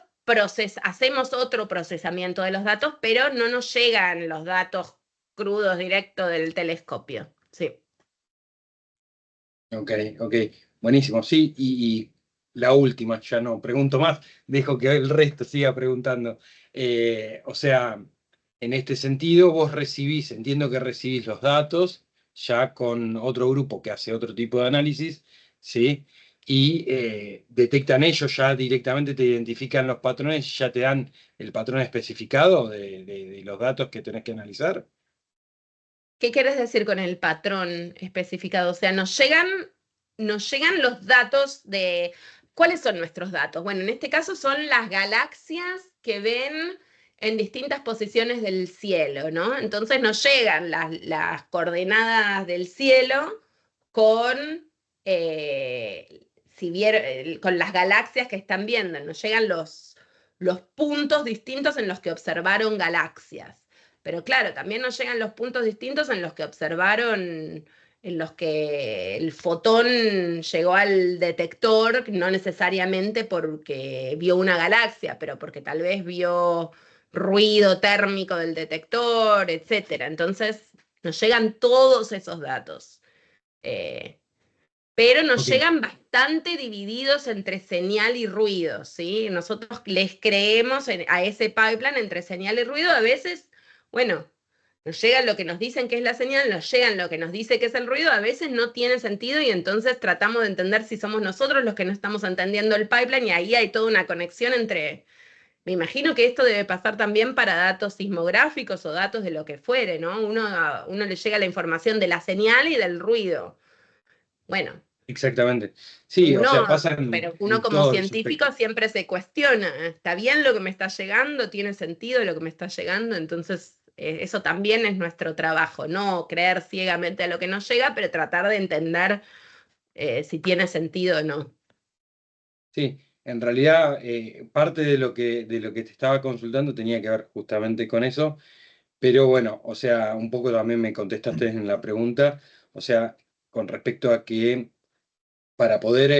hacemos otro procesamiento de los datos, pero no nos llegan los datos crudos directos del telescopio. Sí. Ok, ok, buenísimo, sí, y la última, ya no pregunto más, dejo que el resto siga preguntando. O sea, en este sentido, vos entiendo que recibís los datos ya con otro grupo que hace otro tipo de análisis, ¿sí? Y detectan ellos ya directamente, te identifican los patrones, ya te dan el patrón especificado de los datos que tenés que analizar. ¿Qué quieres decir con el patrón especificado? O sea, nos llegan los datos de... ¿Cuáles son nuestros datos? Bueno, en este caso son las galaxias que ven en distintas posiciones del cielo, ¿no? Entonces nos llegan las coordenadas del cielo con, con las galaxias que están viendo, nos llegan los puntos distintos en los que observaron galaxias. Pero claro, también nos llegan los puntos distintos en los que observaron, en los que el fotón llegó al detector, no necesariamente porque vio una galaxia, pero porque tal vez vio ruido térmico del detector, etcétera. Entonces, nos llegan todos esos datos. Eh, pero nos Ok. llegan bastante divididos entre señal y ruido, ¿sí? Nosotros les creemos a ese pipeline entre señal y ruido. A veces, bueno, nos llega lo que nos dicen que es la señal, nos llegan lo que nos dice que es el ruido, a veces no tiene sentido y entonces tratamos de entender si somos nosotros los que no estamos entendiendo el pipeline y ahí hay toda una conexión entre... Me imagino que esto debe pasar también para datos sismográficos o datos de lo que fuere, ¿no? Uno le llega la información de la señal y del ruido. Bueno, Exactamente. Sí, o sea, pasa pero uno en como todos los científico aspectos. siempre se cuestiona, ¿está bien lo que me está llegando? ¿Tiene sentido lo que me está llegando? Entonces, eso también es nuestro trabajo, no creer ciegamente a lo que nos llega, pero tratar de entender si tiene sentido o no. Sí, en realidad parte de lo que te estaba consultando tenía que ver justamente con eso, pero bueno, o sea, un poco también me contestaste en la pregunta, o sea, con respecto a que para poder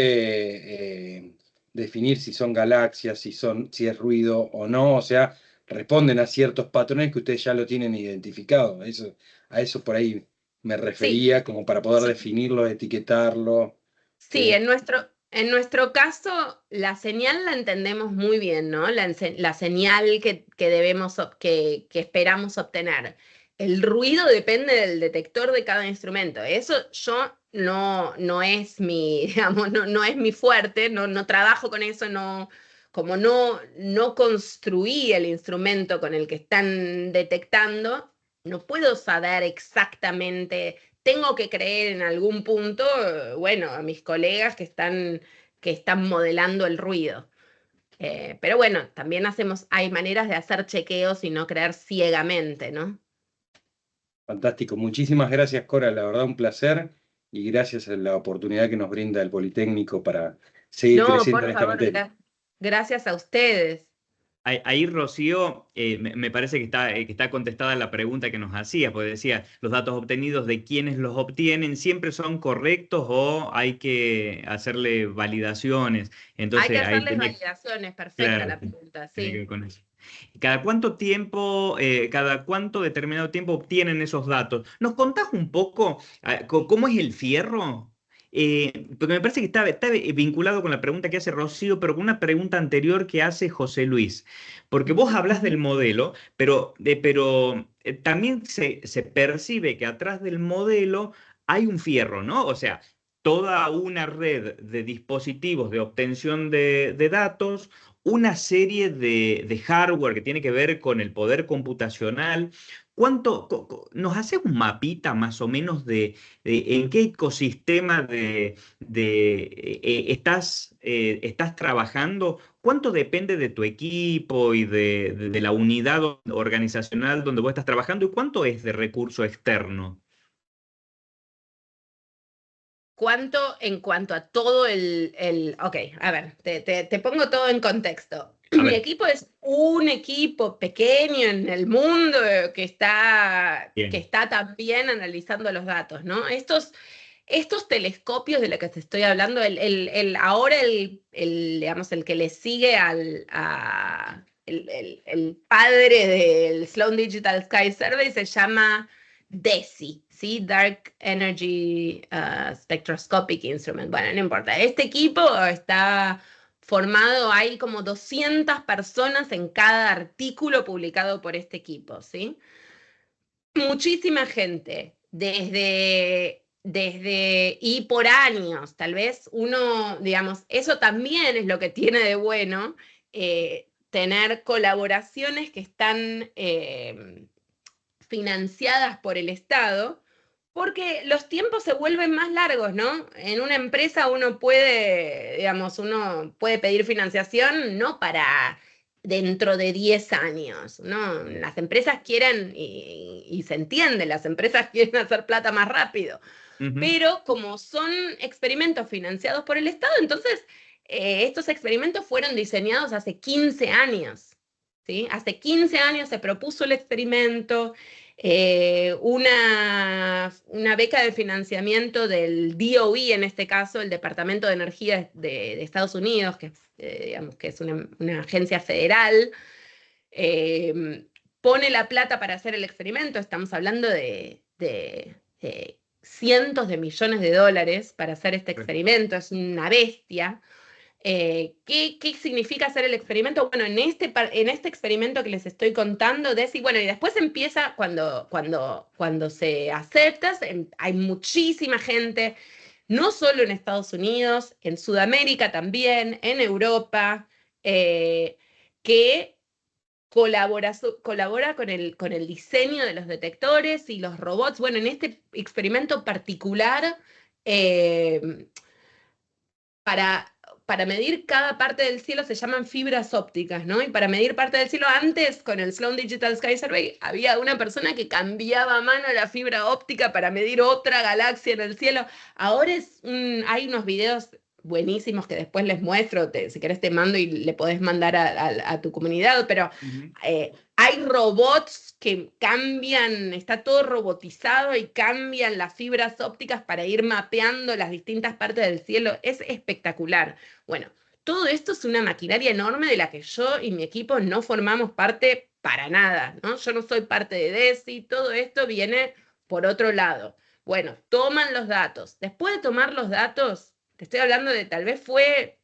definir si son galaxias, si es ruido o no, o sea, responden a ciertos patrones que ustedes ya lo tienen identificado. A eso por ahí me Sí, refería, como para poder definirlo, etiquetarlo. sí, ¿Sí? en nuestro caso, la señal la entendemos muy bien, ¿no? La señal que debemos, que esperamos obtener. El ruido depende del detector de cada instrumento. Eso yo no es mi, digamos, no es mi fuerte, no trabajo con eso, como no construí el instrumento con el que están detectando, no puedo saber exactamente. Tengo que creer en algún punto, bueno, a mis colegas que están modelando el ruido. Pero bueno, también hay maneras de hacer chequeos y no creer ciegamente, ¿no? Fantástico. Muchísimas gracias, Cora. La verdad, un placer y gracias a la oportunidad que nos brinda el Politécnico para seguir No, creciendo por en esta favor, materia. gracias a ustedes. Ahí, Rocío, me parece que está contestada la pregunta que nos hacía, porque decía, los datos obtenidos de quienes los obtienen siempre son correctos o hay que hacerle validaciones. Hay que Entonces, ahí hacerles tenía, validaciones, perfecta claro, la pregunta, tiene que sí. ver con eso. ¿Cada cuánto tiempo, cada cuánto determinado tiempo obtienen esos datos? ¿Nos contás un poco cómo es el fierro? Porque me parece que está vinculado con la pregunta que hace Rocío, pero con una pregunta anterior que hace José Luis. Porque vos hablas del modelo, pero también se percibe que atrás del modelo hay un fierro, ¿no? O sea, toda una red de dispositivos de obtención de datos, una serie de hardware que tiene que ver con el poder computacional. ¿Nos haces un mapita más o menos de en qué ecosistema estás trabajando? ¿Cuánto depende de tu equipo y de la unidad organizacional donde vos estás trabajando y cuánto es de recurso externo? En cuanto a todo ok, a ver, te pongo todo en contexto. A Mi ver, equipo es un equipo pequeño en el mundo que bien. está también analizando los datos, ¿no? Estos telescopios de los que te estoy hablando, ahora digamos, el que le sigue el padre del Sloan Digital Sky Survey se llama DESI, ¿sí? Dark Energy Spectroscopic Instrument. Bueno, no importa. Este equipo está formado, hay como 200 personas en cada artículo publicado por este equipo, ¿sí? Muchísima gente, y por años, tal vez uno, digamos, eso también es lo que tiene de bueno, tener colaboraciones que están financiadas por el Estado, porque los tiempos se vuelven más largos, ¿no? En una empresa uno puede, digamos, uno puede pedir financiación no para dentro de 10 años, ¿no? Las empresas quieren, y se entiende, las empresas quieren hacer plata más rápido, Ujú. pero como son experimentos financiados por el Estado, entonces estos experimentos fueron diseñados hace 15 años, ¿sí? Hace 15 años se propuso el experimento, una beca de financiamiento del DOE, en este caso, el Departamento de Energía de Estados Unidos, digamos, que es una agencia federal, eh, pone la plata para hacer el experimento. Estamos hablando de cientos de millones de dólares para hacer este experimento, es una bestia. ¿Qué significa hacer el experimento? Bueno, en este experimento que les estoy contando, bueno, y después empieza cuando se acepta, hay muchísima gente, no solo en Estados Unidos, en Sudamérica también, en Europa, que colabora con el diseño de los detectores y los robots. Bueno, en este experimento particular, eh, para, para medir cada parte del cielo se llaman fibras ópticas, ¿no? Y para medir parte del cielo, antes con el Sloan Digital Sky Survey había una persona que cambiaba a mano la fibra óptica para medir otra galaxia en el cielo. Ahora hay unos videos buenísimos que después les muestro, si querés te mando y le podés mandar a tu comunidad, pero hay robots que cambian, está todo robotizado y cambian las fibras ópticas para ir mapeando las distintas partes del cielo, es espectacular. Bueno, todo esto es una maquinaria enorme de la que yo y mi equipo no formamos parte para nada, ¿no? Yo no soy parte de DESI, todo esto viene por otro lado. Bueno, toman los datos. Después de tomar los datos, te estoy hablando de tal vez fue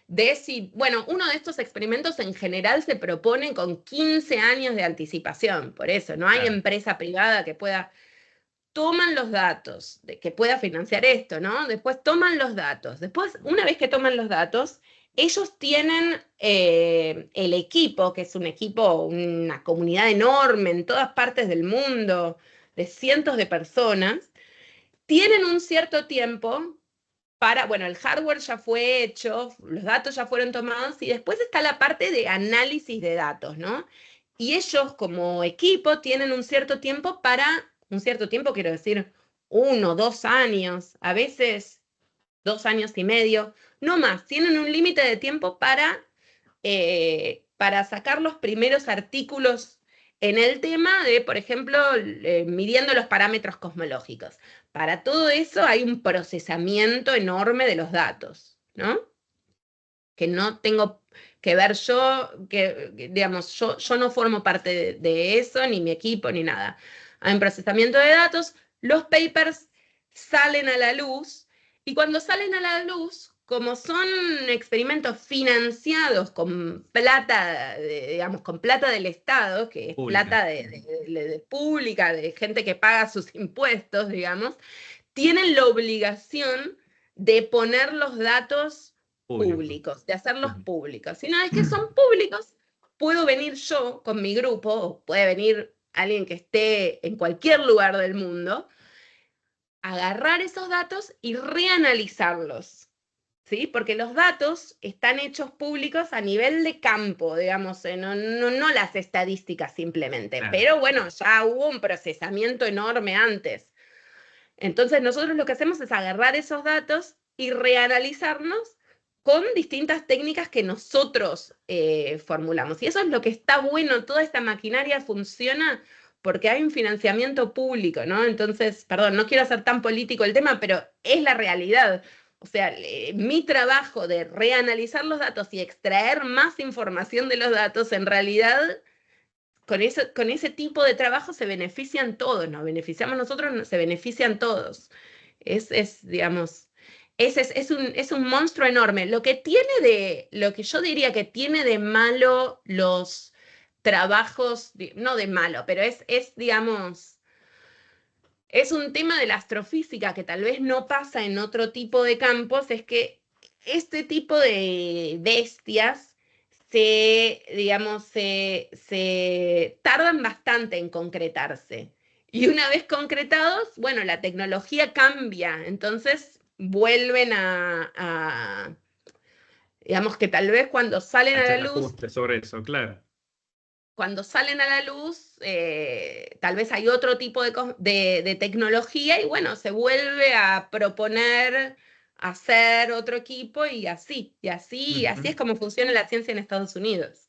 DESI, bueno, uno de estos experimentos en general se propone con 15 años de anticipación, por eso no hay empresa privada que pueda, toman los datos, que pueda financiar esto, ¿no? Después toman los datos, después una vez que toman los datos, ellos tienen el equipo, que es un equipo, una comunidad enorme en todas partes del mundo, de cientos de personas, tienen un cierto tiempo para, bueno, el hardware ya fue hecho, los datos ya fueron tomados y después está la parte de análisis de datos, ¿no? Y ellos como equipo tienen un cierto tiempo quiero decir 1, 2 años, a veces 2 años y medio, no más, tienen un límite de tiempo para sacar los primeros artículos en el tema de, por ejemplo, midiendo los parámetros cosmológicos. Para todo eso hay un procesamiento enorme de los datos, ¿no? Que no tengo que ver yo, digamos, yo no formo parte de eso, ni mi equipo, ni nada. Hay un procesamiento de datos, los papers salen a la luz, y cuando salen a la luz, como son experimentos financiados con plata, digamos, con plata del Estado, que es Pública. plata de pública, de gente que paga sus impuestos, digamos, tienen la obligación de poner los datos públicos, de hacerlos públicos. Y una vez que son públicos, puedo venir yo con mi grupo, o puede venir alguien que esté en cualquier lugar del mundo, agarrar esos datos y reanalizarlos, ¿sí? Porque los datos están hechos públicos a nivel de campo, digamos, no las estadísticas simplemente, pero bueno, ya hubo un procesamiento enorme antes. Entonces nosotros lo que hacemos es agarrar esos datos y reanalizarnos con distintas técnicas que nosotros formulamos. Y eso es lo que está bueno, toda esta maquinaria funciona porque hay un financiamiento público, ¿no? Entonces, perdón, no quiero hacer tan político el tema, pero es la realidad. O sea, mi trabajo de reanalizar los datos y extraer más información de los datos, en realidad, con ese tipo de trabajo se benefician todos, nos beneficiamos nosotros, se benefician todos. Digamos, es un monstruo enorme. Lo que yo diría que tiene de malo los trabajos, no de malo, pero digamos, es un tema de la astrofísica que tal vez no pasa en otro tipo de campos, es que este tipo de bestias digamos, se tardan bastante en concretarse. Y una vez concretados, bueno, la tecnología cambia, entonces vuelven digamos que tal vez cuando salen a la luz, sobre eso, claro. Cuando salen a la luz, tal vez hay otro tipo de tecnología y bueno, se vuelve a proponer hacer otro equipo y así es como funciona la ciencia en Estados Unidos.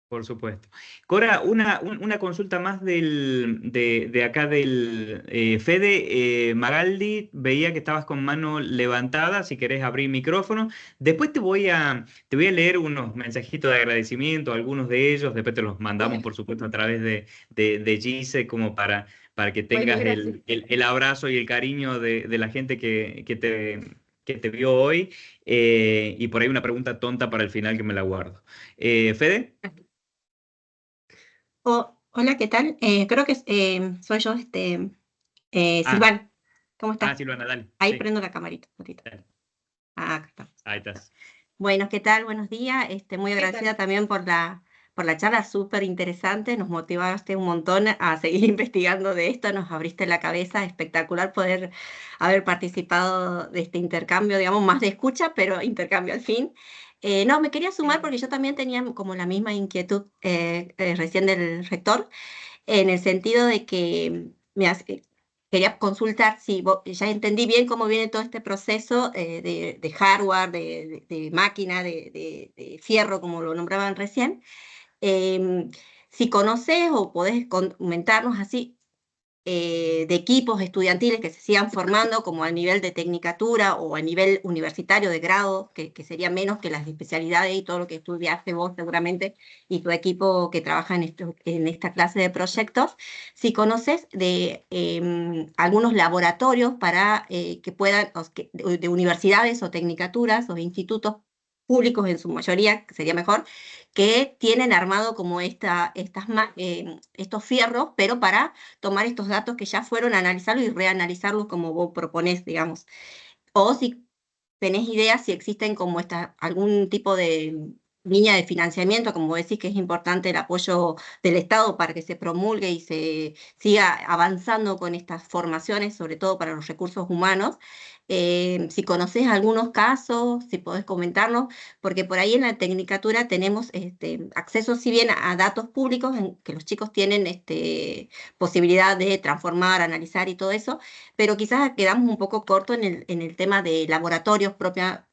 Por supuesto. Cora, una consulta más de acá del Fede. Magaldi, veía que estabas con mano levantada, si querés abrir micrófono. Después te voy a leer unos mensajitos de agradecimiento, algunos de ellos, después te los mandamos, por supuesto, a través de Gise, como para que tengas el abrazo y el cariño de la gente que te vio hoy. Y por ahí una pregunta tonta para el final que me la guardo. Fede. Hola, ¿qué tal? Creo que soy yo, Silván. ¿Cómo estás? Silvana, dale. Ahí sí. Prendo la camarita. Acá está. Ahí estás. Bueno, ¿qué tal? Buenos días. Muy agradecida también por la charla, súper interesante. Nos motivaste un montón a seguir investigando de esto, nos abriste la cabeza. Espectacular poder haber participado de este intercambio, digamos, más de escucha, pero intercambio al fin. No, me quería sumar porque yo también tenía como la misma inquietud recién del rector, en el sentido de que quería consultar si ya entendí bien cómo viene todo este proceso de hardware, de máquina, de fierro, como lo nombraban recién. Si conoces o podés comentarnos así de equipos estudiantiles que se sigan formando como a nivel de tecnicatura o a nivel universitario de grado, que sería menos que las especialidades y todo lo que estudiaste vos seguramente y tu equipo que trabaja en esta clase de proyectos, si conoces de algunos laboratorios para que puedan, de universidades o tecnicaturas o institutos públicos en su mayoría, que sería mejor, que tienen armado como estos fierros, pero para tomar estos datos que ya fueron, analizarlos y reanalizarlos como vos proponés, digamos. O si tenés ideas si existen como algún tipo de línea de financiamiento, como vos decís que es importante el apoyo del Estado para que se promulgue y se siga avanzando con estas formaciones, sobre todo para los recursos humanos. Si conocés algunos casos, si podés comentarnos, porque por ahí en la tecnicatura tenemos acceso, si bien a datos públicos, en que los chicos tienen posibilidad de transformar, analizar y todo eso, pero quizás quedamos un poco cortos en el tema de laboratorios,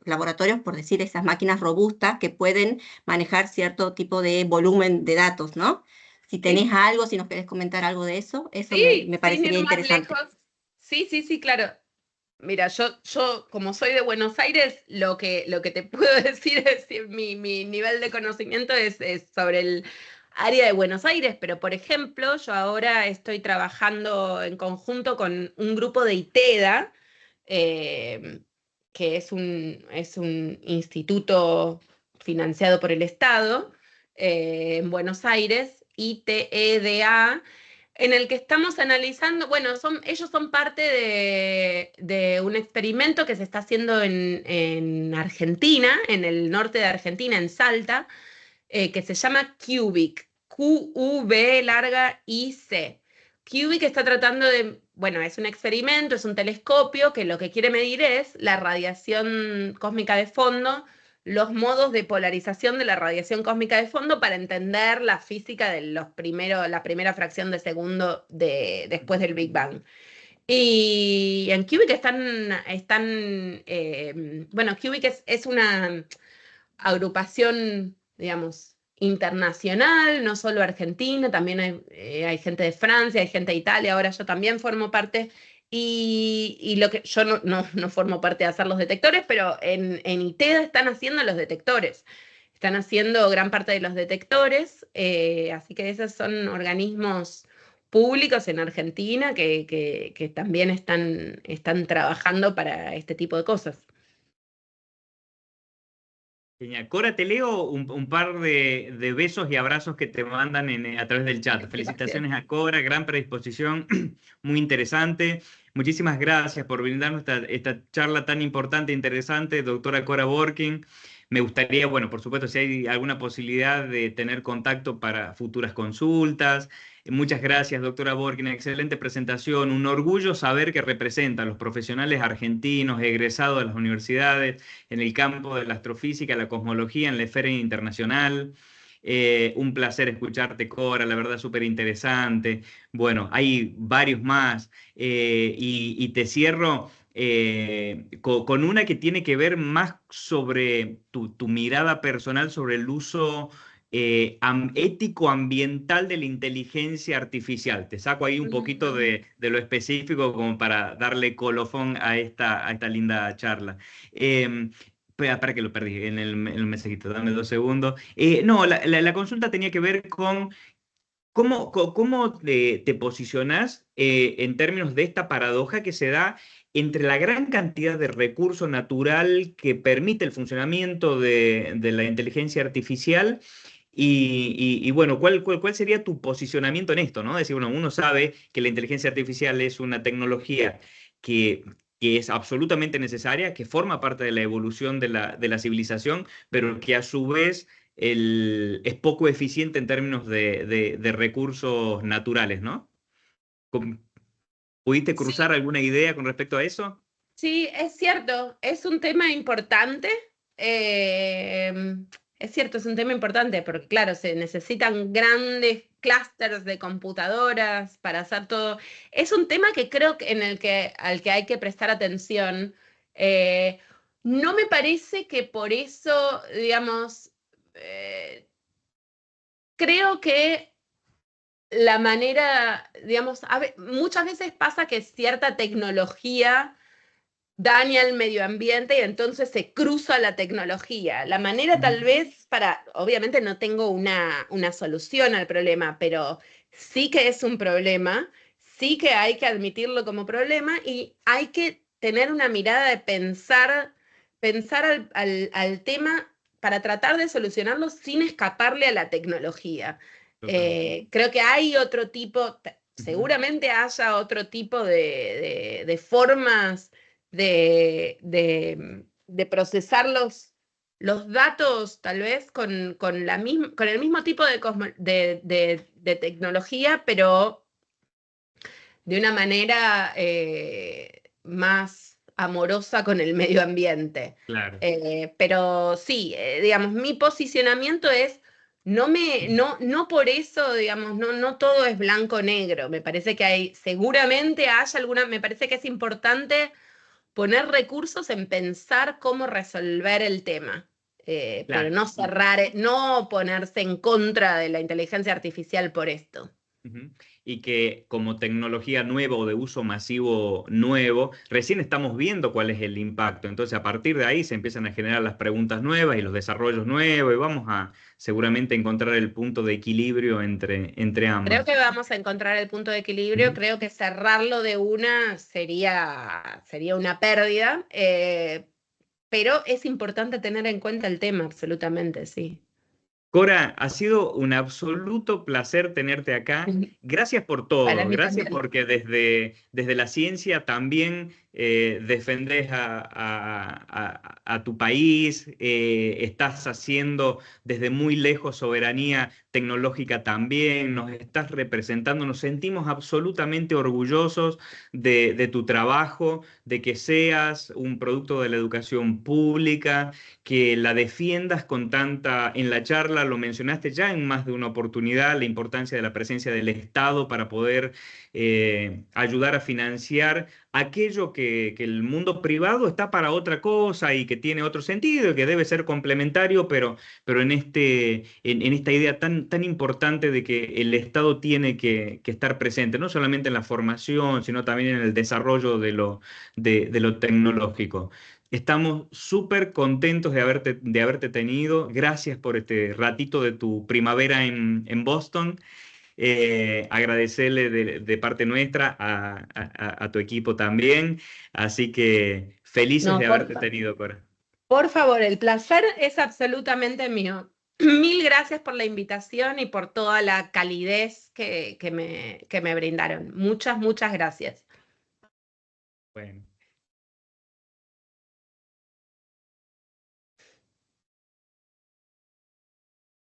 laboratorios, por decir, esas máquinas robustas que pueden manejar cierto tipo de volumen de datos, ¿no? Si tenés algo, si nos querés comentar algo de eso, Sí, me sin ir parecería más interesante. lejos. Sí, claro. Mira, yo como soy de Buenos Aires, lo que te puedo decir es que mi nivel de conocimiento es sobre el área de Buenos Aires, pero por ejemplo, yo ahora estoy trabajando en conjunto con un grupo de ITEDA, que es un instituto financiado por el Estado en Buenos Aires, ITEDA, en el que estamos analizando, bueno, ellos son parte de un experimento que se está haciendo en Argentina, en el norte de Argentina, en Salta, que se llama CUBIC, QUB-IC. CUBIC está tratando de, bueno, es un experimento, es un telescopio que lo que quiere medir es la radiación cósmica de fondo, los modos de polarización de la radiación cósmica de fondo para entender la física de la primera fracción de segundo después del Big Bang. Y en CUBIC bueno, CUBIC es una agrupación, digamos, internacional, no solo argentina, también hay gente de Francia, hay gente de Italia, ahora yo también formo parte, y lo que yo no formo parte de hacer los detectores, pero en ITEDA están haciendo los detectores, están haciendo gran parte de los detectores, así que esos son organismos públicos en Argentina que también están trabajando para este tipo de cosas. Genial. Cora, te leo un par de besos y abrazos que te mandan a través del chat. Felicitaciones a Cora, gran predisposición, muy interesante. Muchísimas gracias por brindarnos esta charla tan importante e interesante, doctora Cora Borking. Me gustaría, bueno, por supuesto, si hay alguna posibilidad de tener contacto para futuras consultas. Muchas gracias, doctora Borking. Excelente presentación. Un orgullo saber que representa a los profesionales argentinos egresados de las universidades en el campo de la astrofísica, la cosmología, en la esfera internacional. Un placer escucharte, Cora, la verdad súper interesante. Bueno, hay varios más. Y te cierro con una que tiene que ver más sobre tu mirada personal sobre el uso ético-ambiental de la inteligencia artificial. Te saco ahí un poquito de lo específico como para darle colofón a esta linda charla. Para que lo perdí en el mensajito, dame 2 segundos. No, la consulta tenía que ver con cómo te posicionas en términos de esta paradoja que se da entre la gran cantidad de recurso natural que permite el funcionamiento de la inteligencia artificial y bueno, ¿cuál sería tu posicionamiento en esto, ¿no? Es decir, bueno, uno sabe que la inteligencia artificial es una tecnología que, que es absolutamente necesaria, que forma parte de la evolución de la civilización, pero que a su vez es poco eficiente en términos de recursos naturales, ¿no? ¿Cómo- ¿Pudiste cruzar Sí, alguna idea con respecto a eso? sí, es cierto, es un tema importante. Eh, es cierto, es un tema importante, porque claro, se necesitan grandes clústeres de computadoras para hacer todo. Es un tema que creo que al que hay que prestar atención. No me parece que por eso, digamos, creo que la manera, digamos, muchas veces pasa que cierta tecnología daña el medio ambiente y entonces se cruza la tecnología. La manera tal vez obviamente no tengo una solución al problema, pero sí que es un problema, sí que hay que admitirlo como problema y hay que tener una mirada de pensar al tema para tratar de solucionarlo sin escaparle a la tecnología. Creo que hay otro tipo, seguramente haya otro tipo de formas de procesar los datos, tal vez con el mismo tipo de tecnología, pero de una manera más amorosa con el medio ambiente. Claro. Pero sí, digamos, mi posicionamiento es, no por eso, digamos, no todo es blanco-negro. Me parece que seguramente haya me parece que es importante poner recursos en pensar cómo resolver el tema, pero Claro. no ponerse en contra de la inteligencia artificial por esto. Y que como tecnología nueva o de uso masivo nuevo, recién estamos viendo cuál es el impacto. Entonces, a partir de ahí se empiezan a generar las preguntas nuevas y los desarrollos nuevos y vamos a seguramente encontrar el punto de equilibrio entre ambos. Creo que vamos a encontrar el punto de equilibrio. Creo que cerrarlo de una sería una pérdida, pero es importante tener en cuenta el tema, absolutamente, sí. Cora, ha sido un absoluto placer tenerte acá. Gracias por Para todo. mí Gracias también. porque desde la ciencia también defendés a tu país, estás haciendo desde muy lejos soberanía tecnológica también, nos estás representando, nos sentimos absolutamente orgullosos de tu trabajo, de que seas un producto de la educación pública, que la defiendas con en la charla lo mencionaste ya en más de una oportunidad, la importancia de la presencia del Estado para poder ayudar a financiar aquello que el mundo privado está para otra cosa y que tiene otro sentido y que debe ser complementario, pero en esta idea tan importante de que el Estado tiene que estar presente, no solamente en la formación, sino también en el desarrollo de lo tecnológico. Estamos súper contentos de haberte tenido. Gracias por este ratito de tu primavera en Boston. Agradecerle de parte nuestra a tu equipo también. Así que felices No, de haberte tenido, Cora. por favor, el placer es absolutamente mío. Mil gracias por la invitación y por toda la calidez que me brindaron. Muchas, muchas gracias. Bueno.